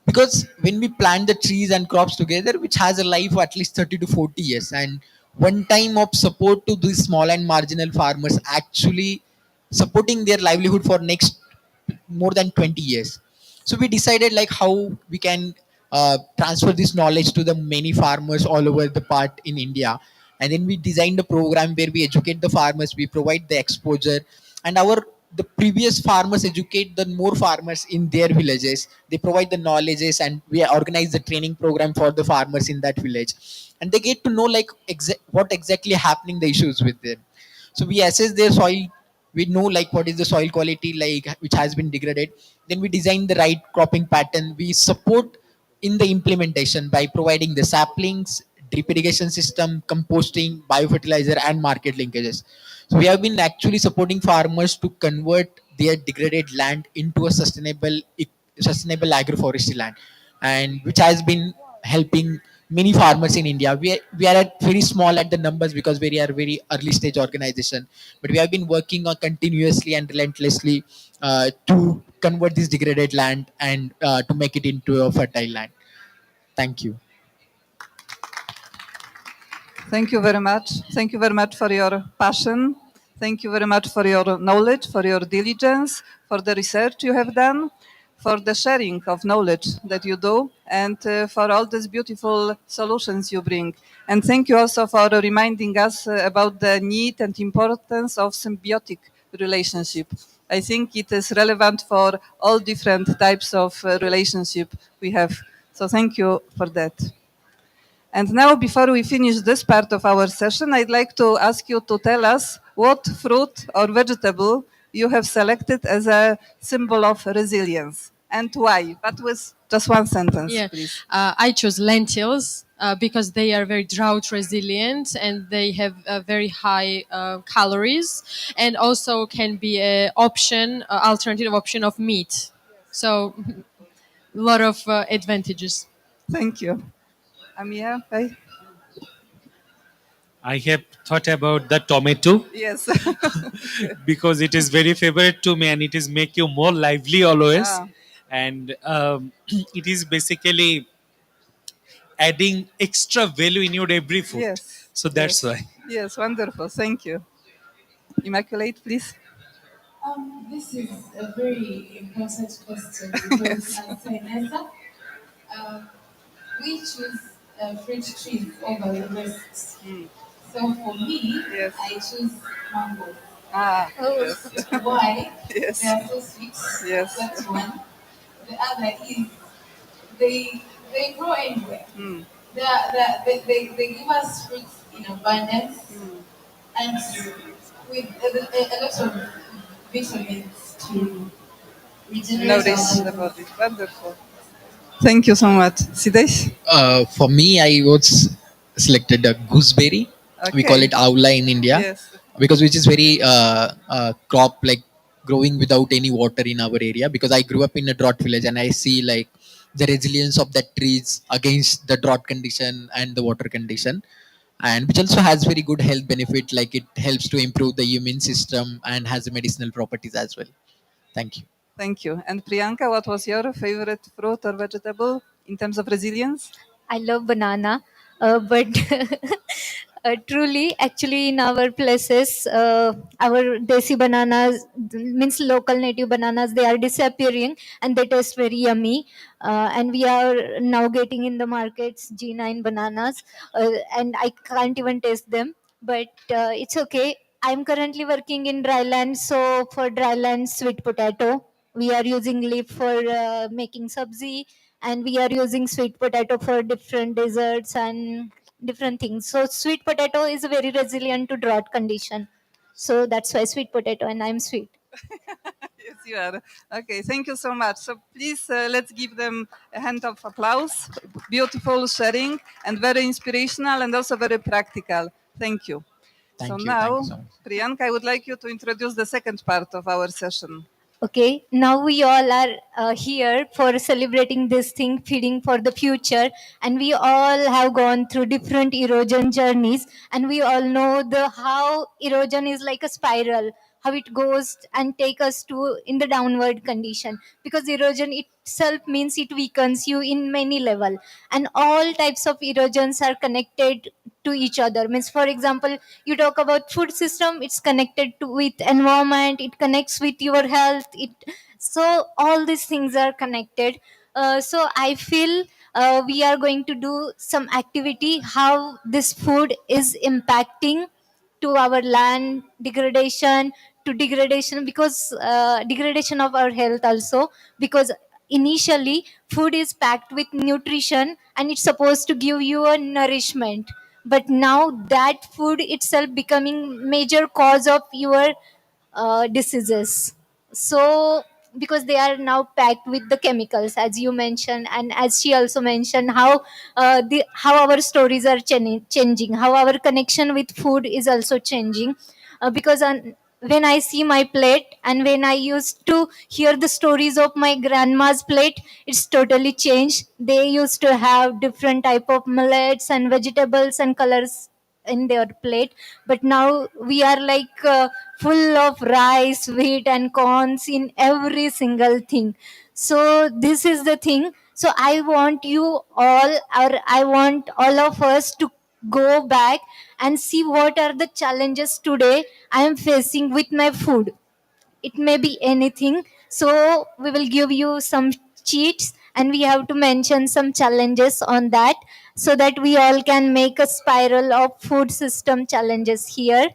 Because when we plant the trees and crops together, which has a life of at least 30 to 40 years, and one time of support to these small and marginal farmers actually supporting their livelihood for next more than 20 years. So we decided like how we can transfer this knowledge to the many farmers all over the part in India. And then we designed a program where we educate the farmers, we provide the exposure, and our the previous farmers educate the more farmers in their villages. They provide the knowledges, and we organize the training program for the farmers in that village, and they get to know like what exactly happening the issues with them. So we assess their soil, we know like what is the soil quality like which has been degraded. Then we design the right cropping pattern, we support in the implementation by providing the saplings, drip irrigation system, composting, biofertilizer, and market linkages. So we have been actually supporting farmers to convert their degraded land into a sustainable agroforestry land, and which has been helping many farmers in India. We are at very small at the numbers because we are very early stage organization, but we have been working on continuously and relentlessly to convert this degraded land and to make it into a fertile land. Thank you. Thank you very much. Thank you very much for your passion. Thank you very much for your knowledge, for your diligence, for the research you have done, for the sharing of knowledge that you do, and for all these beautiful solutions you bring. And thank you also for reminding us about the need and importance of symbiotic relationship. I think it is relevant for all different types of relationship we have. So thank you for that. And now, before we finish this part of our session, I'd like to ask you to tell us what fruit or vegetable you have selected as a symbol of resilience and why, but with just one sentence, Yeah, please. I chose lentils because they are very drought resilient and they have very high calories, and also can be a option, alternative option of meat. So, a lot of advantages. Thank you. Amia, hi. I have thought about the tomato Yes. because it is very favorite to me and it is make you more lively always. Ah, And it is basically adding extra value in your every food. yes. So that's Yes. why. Yes, wonderful. Thank you. Immaculate, please. This is a very important question because, Yes. as Vanessa, um, we choose fruit trees over the rest. Mm, So for me, yes. I choose mango. Ah, yes. Why? Yes. They are so sweet. Yes. That's one. The other is they grow anywhere. Mm, They give us fruits in abundance mm, and with a lot of vitamins to regenerate nourish our the bodies. body. Wonderful. Thank you so much. Sidesh? For me, I was selected a gooseberry. We call Okay. it aula in India, Yes. because which is very crop like growing without any water in our area. Because I grew up in a drought village, and I see like the resilience of that trees against the drought condition and the water condition. and which also has very good health benefit, like it helps to improve the immune system and has medicinal properties as well. Thank you. Thank you. And Priyanka, what was your favorite fruit or vegetable in terms of resilience? I love banana, but truly, actually, in our places, our desi bananas means local native bananas. They are disappearing, and they taste very yummy. And we are now getting in the markets G9 bananas, and I can't even taste them. But it's okay. I'm currently working in dryland, so for dryland sweet potato, we are using leaf for making sabzi, and we are using sweet potato for different desserts and different things. So sweet potato is very resilient to drought condition. So that's why sweet potato, and I'm sweet. Yes, you are. Okay, thank you so much. So please let's give them a hand of applause. Beautiful sharing and very inspirational and also very practical. Thank you. So Thank you. Thank you now, so much. Priyanka, I would like you to introduce the second part of our session. Okay, now we all are here for celebrating this thing, feeding for the future, and we all have gone through different erosion journeys, and we all know the how erosion is like a spiral, how it goes and take us to in the downward condition, because erosion itself means it weakens you in many level, and all types of erosions are connected to each other. Means, for example, you talk about food system, it's connected to with environment, it connects with your health, it, so all these things are connected. So I feel we are going to do some activity how this food is impacting to our land degradation, to degradation, because degradation of our health also, because initially food is packed with nutrition and it's supposed to give you a nourishment, but now that food itself becoming major cause of your diseases. So because they are now packed with the chemicals, as you mentioned, and as she also mentioned, how how our stories are changing, how our connection with food is also changing. Because when I see my plate and when I used to hear the stories of my grandma's plate, it's totally changed. They used to have different type of millets and vegetables and colors in their plate, but now we are like full of rice, wheat and corns in every single thing. So this is the thing. So I want you all, or I want all of us to go back and see what are the challenges today I am facing with my food. It may be anything. So we will give you some cheats and we have to mention some challenges on that, so that we all can make a spiral of food system challenges here.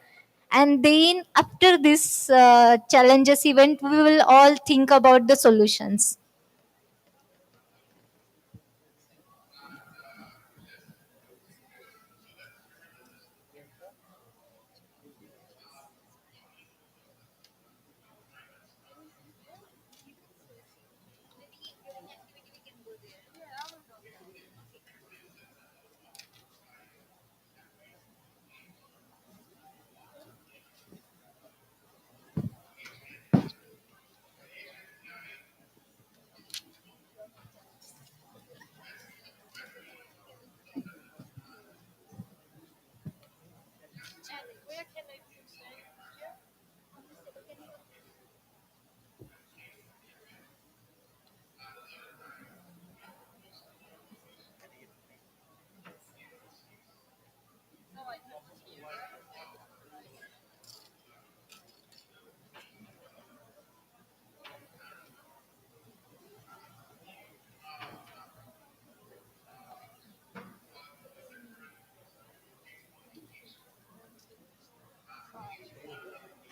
And then after this challenges event, we will all think about the solutions.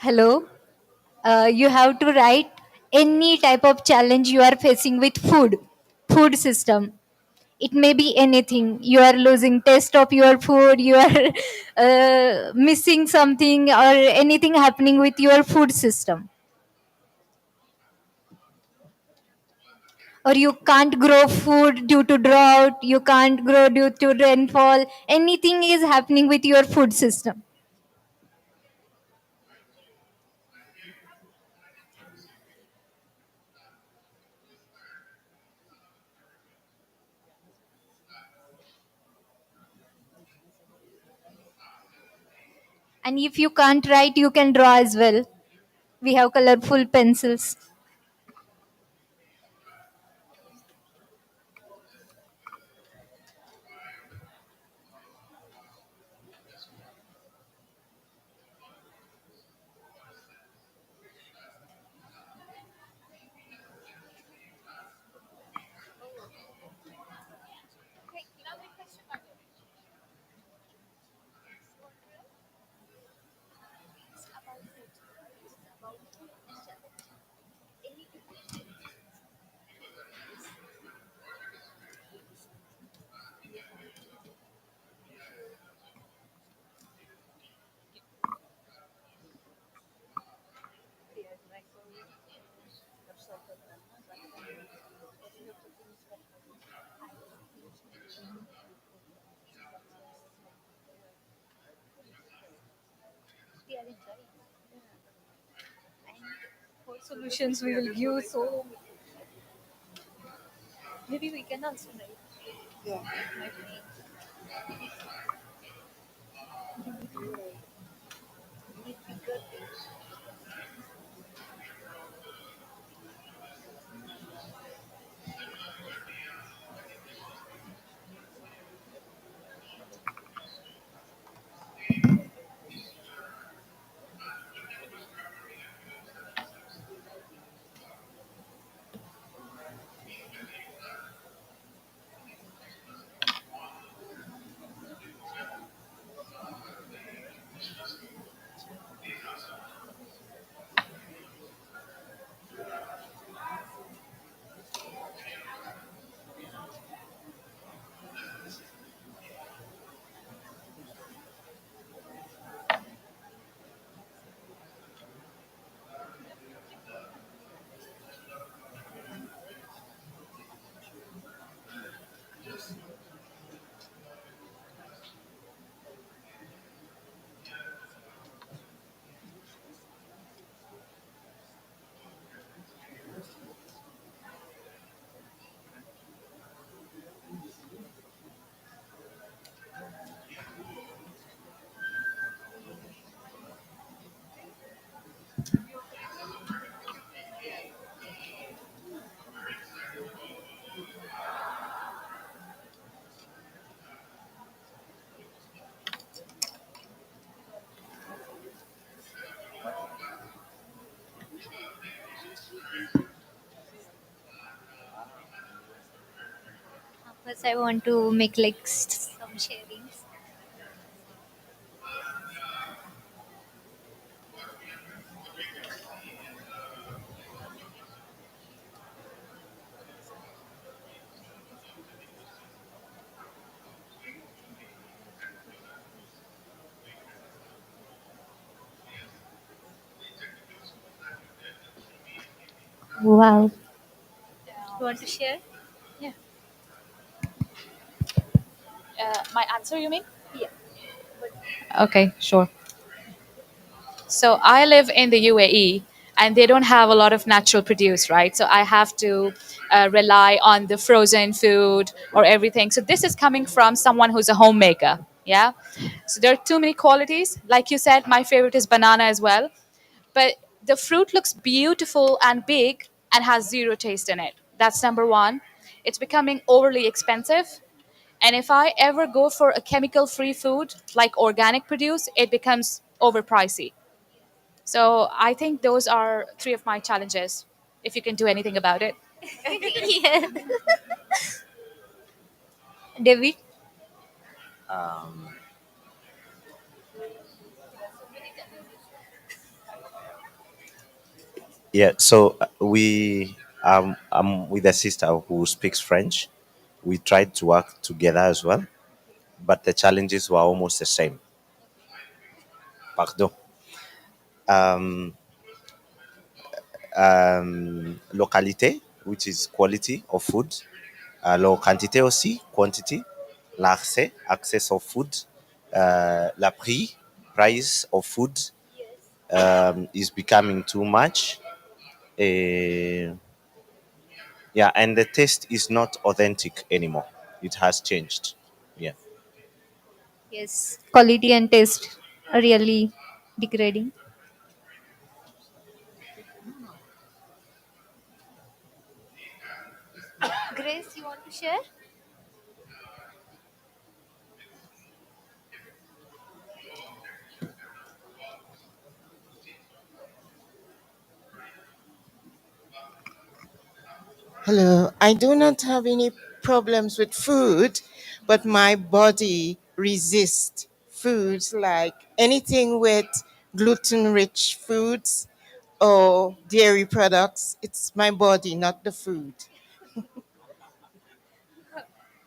Hello. You have to write any type of challenge you are facing with food system. It may be anything. You are losing taste of your food, you are missing something, or anything happening with your food system, or you can't grow food due to drought, you can't grow due to rainfall, anything is happening with your food system. And if you can't write, you can draw as well. We have colorful pencils. Solutions we will give, so maybe we can also write. First, I want to make like some sharings. Wow. You want to share? Yeah. My answer, you mean? Yeah. Okay, sure. So I live in the UAE and they don't have a lot of natural produce, right? So I have to rely on the frozen food or everything. So this is coming from someone who's a homemaker. Yeah. So there are too many qualities. Like you said, my favorite is banana as well. But the fruit looks beautiful and big and has zero taste in it. That's number one. It's becoming overly expensive. And if I ever go for a chemical free food like organic produce, it becomes overpricey. So I think those are three of my challenges, if you can do anything about it. Yeah. David? Yeah, so I'm with a sister who speaks French. We tried to work together as well, but the challenges were almost the same. Pardon. Localité, which is quality of food. La quantité aussi, quantity. L'accès, access of food. La prix, price of food is becoming too much. Eh, yeah, and the taste is not authentic anymore. It has changed. Yeah. Yes. Quality and taste, really. degrading. Grace, you want to share? Hello, I do not have any problems with food, but my body resists foods like anything with gluten rich foods or dairy products. It's my body, not the food.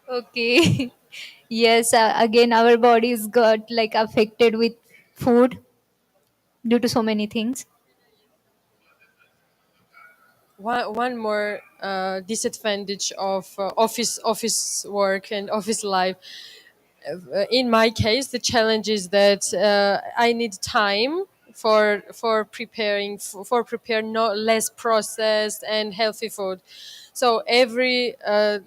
Okay. Yes, again, our bodies got like affected with food due to so many things. One more disadvantage of office work and office life. In my case, the challenge is that I need time for preparing for prepare no less processed and healthy food. So every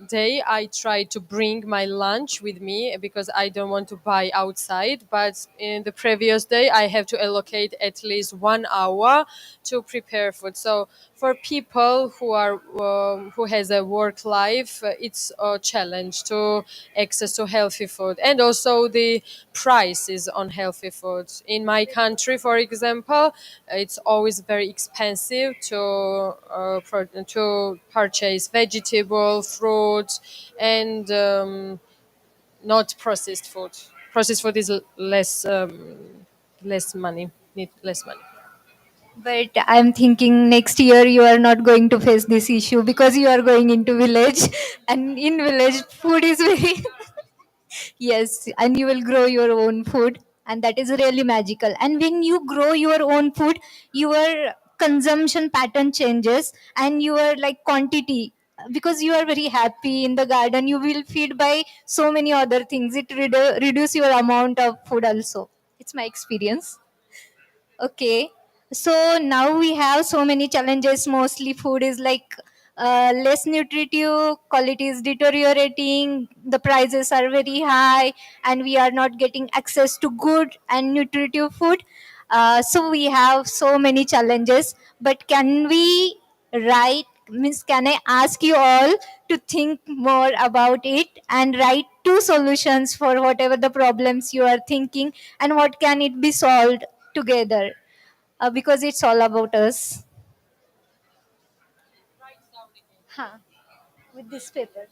day I try to bring my lunch with me because I don't want to buy outside. But in the previous day, I have to allocate at least 1 hour to prepare food. So for people who has a work life, it's a challenge to access to healthy food, and also the prices on healthy food. In my country, for example, it's always very expensive to purchase vegetable, fruit, and not processed food. Processed food is less money. Need less money. But I'm thinking next year you are not going to face this issue because you are going into village, and in village food is very yes, and you will grow your own food, and that is really magical. And when you grow your own food, your consumption pattern changes, and your like quantity, because you are very happy in the garden, you will feed by so many other things. It reduce your amount of food also. It's my experience. Okay. So now we have so many challenges. Mostly food is like less nutritive, quality is deteriorating, the prices are very high, and we are not getting access to good and nutritive food. So we have so many challenges. But can we write, means can I ask you all to think more about it and write two solutions for whatever the problems you are thinking, and what can it be solved together, because it's all about us. Huh. With this paper.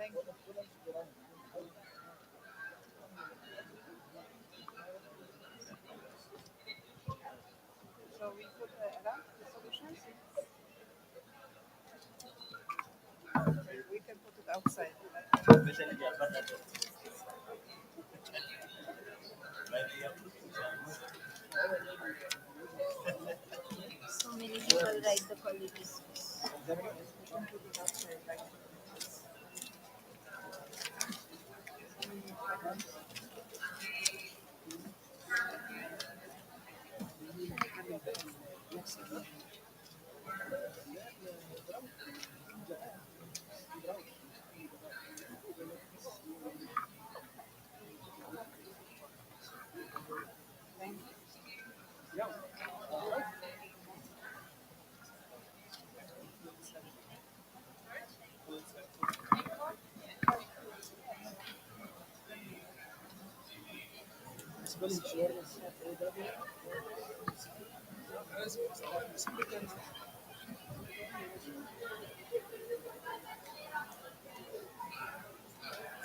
So we put around the solutions. We can put it outside. So many people write the qualities.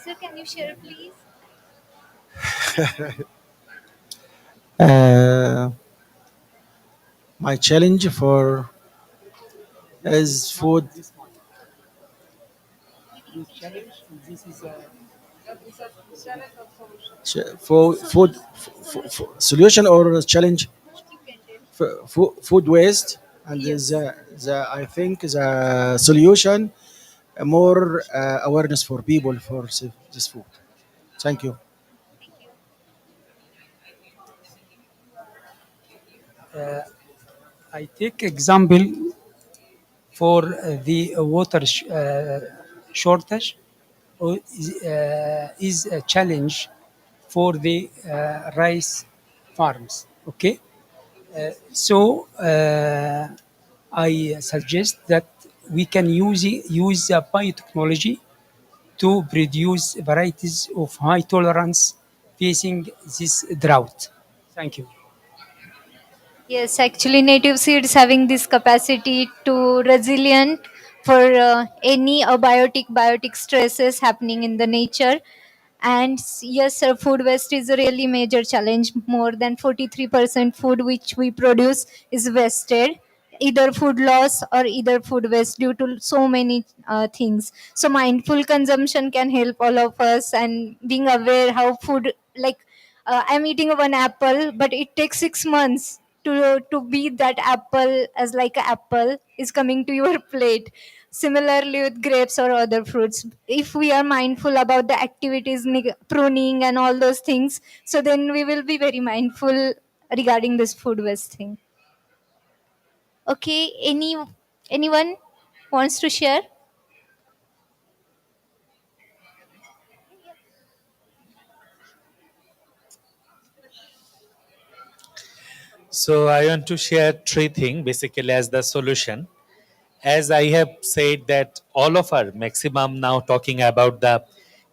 Sir, can you share, please? Uh, my challenge for is food Challenge or solution? for food Solution. solution or challenge What you can tell. for food waste, and Yes. the I think the solution more awareness for people for this food. Thank you. Thank you. I take example for the water shortage is a challenge for the rice farms. Okay, so I suggest that we can use biotechnology to produce varieties of high tolerance facing this drought. Thank you. Yes, actually, native seeds having this capacity to resilient for any biotic stresses happening in the nature. And yes, sir, food waste is a really major challenge. More than 43% food which we produce is wasted, either food loss or either food waste due to so many things. So mindful consumption can help all of us, and being aware how food, like I'm eating one apple, but it takes 6 months to be that apple as like an apple is coming to your plate. Similarly with grapes or other fruits, if we are mindful about the activities, pruning and all those things, so then we will be very mindful regarding this food waste thing. Okay, anyone wants to share? So I want to share three things basically as the solution. As I have said that all of our maximum now talking about the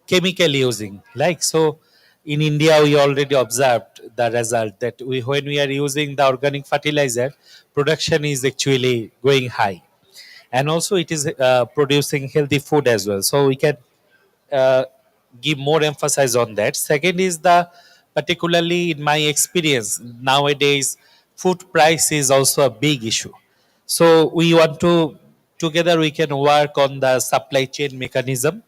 chemical using. Like so in India we already observed the result that when we are using the organic fertilizer, production is actually going high. And also it is producing healthy food as well. So we can uh, give more emphasis on that. Second is the particularly in my experience nowadays, food price is also a big issue. So we want to together we can work on the supply chain mechanism.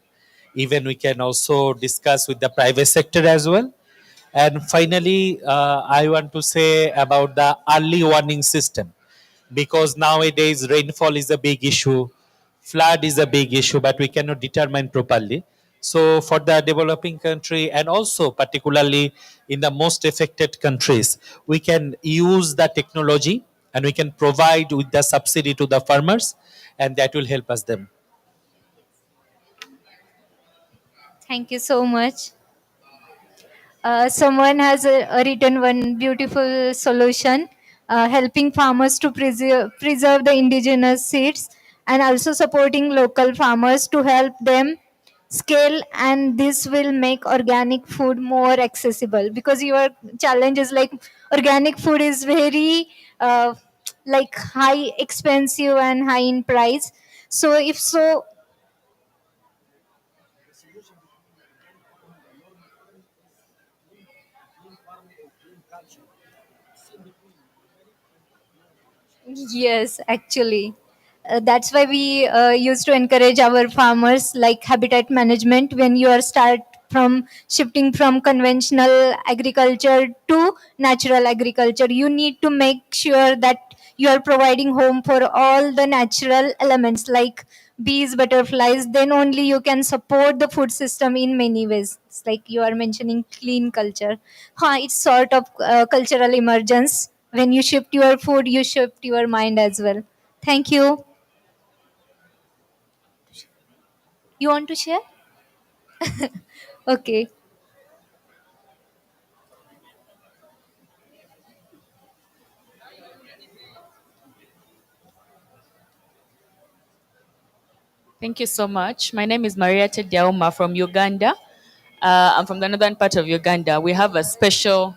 Even we can also discuss with the private sector as well. And finally, I want to say about the early warning system because nowadays rainfall is a big issue, flood is a big issue, but we cannot determine properly. So, for the developing country and also particularly in the most affected countries, we can use the technology and we can provide with the subsidy to the farmers, and that will help us them. Thank you so much. Someone has written one beautiful solution, helping farmers to preserve the indigenous seeds, and also supporting local farmers to help them scale, and this will make organic food more accessible, because your challenge is like organic food is very like high expensive and high in price. So if so, Yes, actually. That's why we used to encourage our farmers like habitat management. When you are start from shifting from conventional agriculture to natural agriculture, you need to make sure that you are providing home for all the natural elements like bees, butterflies. Then only you can support the food system in many ways. It's like you are mentioning clean culture. It's sort of cultural emergence. When you shift your food, you shift your mind as well. Thank you. You want to share? Okay. Thank you so much. My name is Mariette Diauma from Uganda. I'm from the northern part of Uganda. We have a special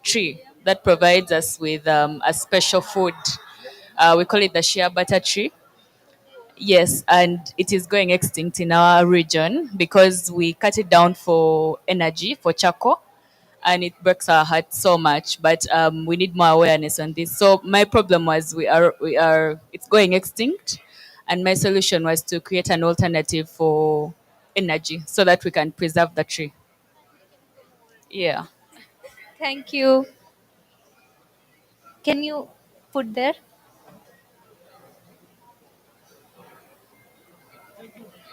tree that provides us with a special food. We call it the shea butter tree. Yes, and it is going extinct in our region because we cut it down for energy, for charcoal, and it breaks our heart so much. But we need more awareness on this. So my problem was it's going extinct, and my solution was to create an alternative for energy so that we can preserve the tree. Yeah. Thank you. Can you put there?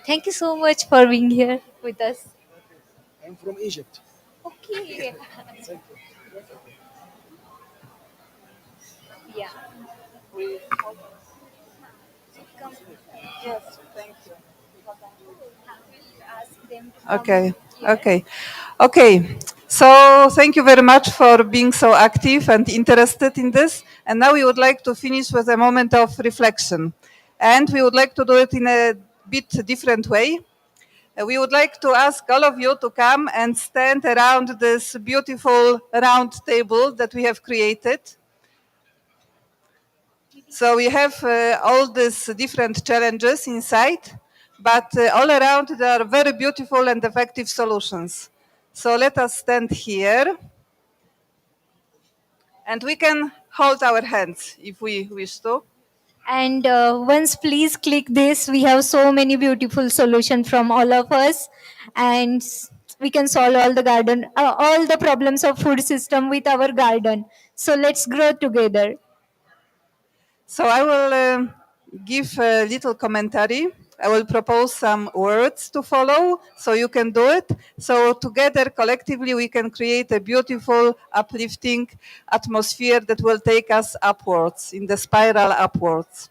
Thank you so much for being here with us. I'm from Egypt. Okay. Yeah. Come. Yes, thank you. Ask them to come Okay, here. okay, okay. So thank you very much for being so active and interested in this. And now we would like to finish with a moment of reflection. And we would like to do it in a bit different way. We would like to ask all of you to come and stand around this beautiful round table that we have created. So we have all these different challenges inside, but all around there are very beautiful and effective solutions. So let us stand here and we can hold our hands if we wish to. And once please click this, we have so many beautiful solutions from all of us, and we can solve all the garden, all the problems of food system with our garden. So let's grow together. So I will give a little commentary. I will propose some words to follow so you can do it. So together, collectively, we can create a beautiful, uplifting atmosphere that will take us upwards, in the spiral upwards.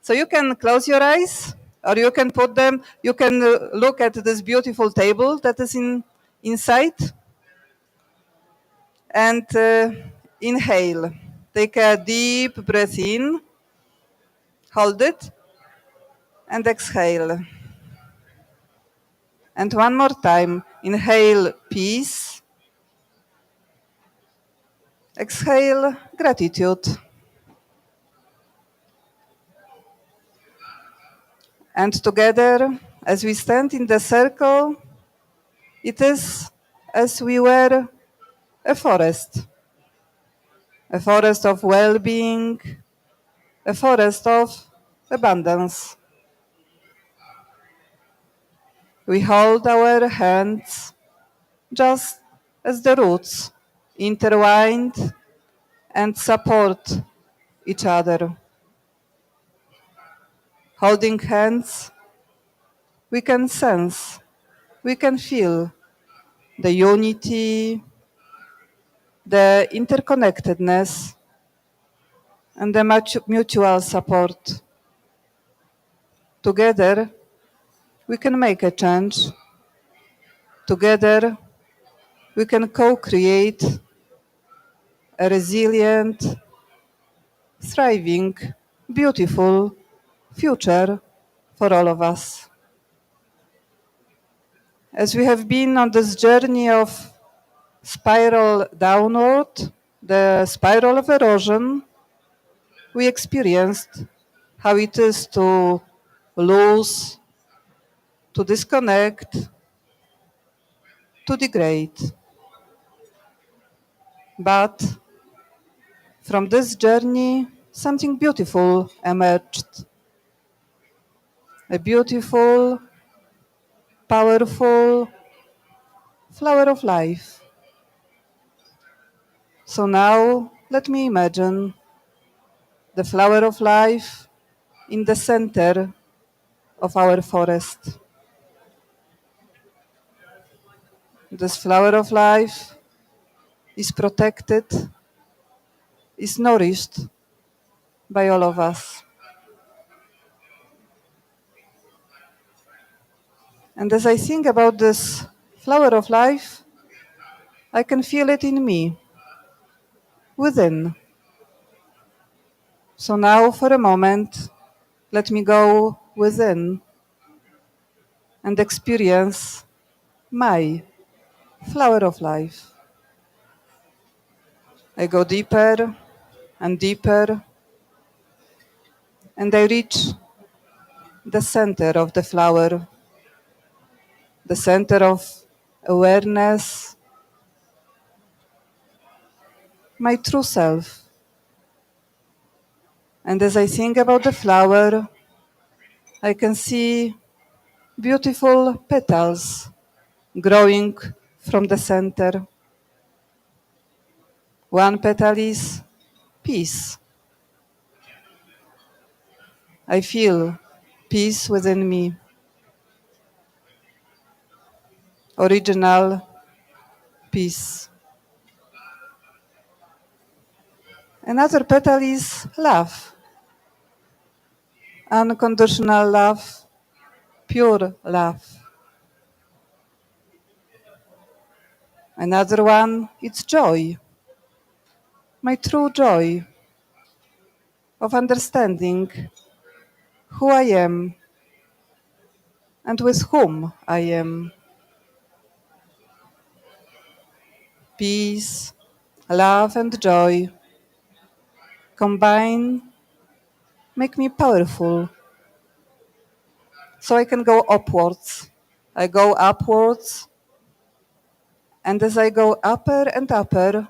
So you can close your eyes or you can put them, you can look at this beautiful table that is inside and inhale. Take a deep breath in, hold it and exhale. And one more time. Inhale peace. Exhale gratitude. And together, as we stand in the circle, it is as we were a forest of well being, a forest of abundance. We hold our hands just as the roots intertwined and support each other. Holding hands, we can sense, we can feel the unity, the interconnectedness, and the mutual support. Together, we can make a change. Together, we can co-create a resilient, thriving, beautiful future for all of us. As we have been on this journey of spiral downward, the spiral of erosion, we experienced how it is to lose, to disconnect, to degrade. But from this journey, something beautiful emerged. A beautiful, powerful flower of life. So now let me imagine the flower of life in the center of our forest. This flower of life is protected, is nourished by all of us. And as I think about this flower of life, I can feel it in me, within. So now, for a moment, let me go within and experience my flower of life. I go deeper and deeper, and I reach the center of the flower, the center of awareness, my true self. And as I think about the flower, I can see beautiful petals growing from the center. One petal is peace. I feel peace within me, original peace. Another petal is love, unconditional love, pure love. Another one, it's joy, my true joy of understanding who I am and with whom I am. Peace, love, and joy combine, make me powerful, so I can go upwards. I go upwards, and as I go upper and upper,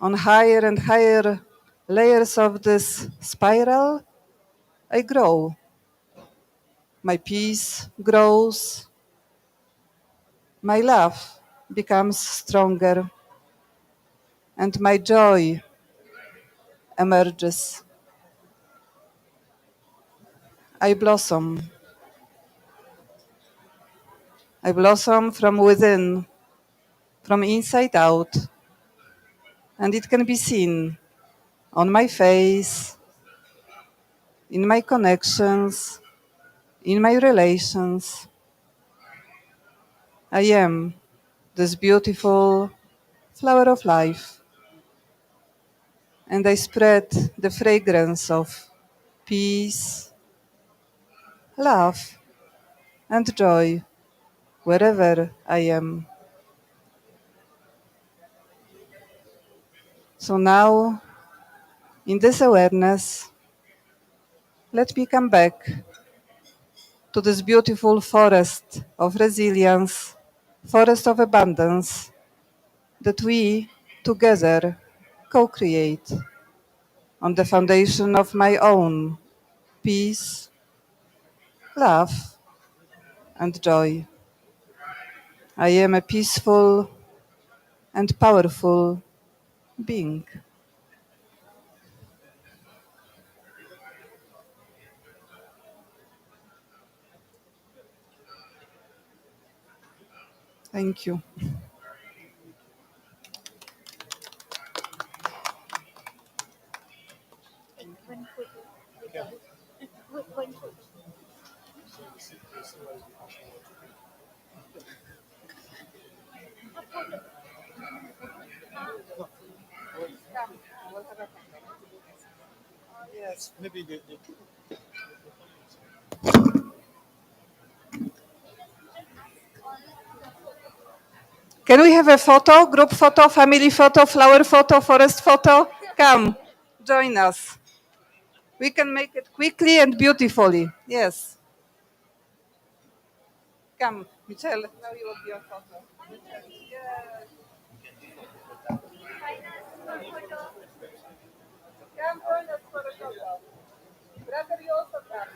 on higher and higher layers of this spiral, I grow. My peace grows, my love becomes stronger, and my joy emerges. I blossom. I blossom from within, from inside out, and it can be seen on my face, in my connections, in my relations. I am this beautiful flower of life, and I spread the fragrance of peace, love, and joy wherever I am. So now, in this awareness, let me come back to this beautiful forest of resilience, forest of abundance that we together co-create on the foundation of my own peace, love, and joy. I am a peaceful and powerful being. Thank you. Yes, maybe Can we have a photo, group photo, family photo, flower photo, forest photo? Come, join us. We can make it quickly and beautifully. Yes. Come, Michelle. Now you will be on photo. Yes. Come join us for a photo. Brother, you also come.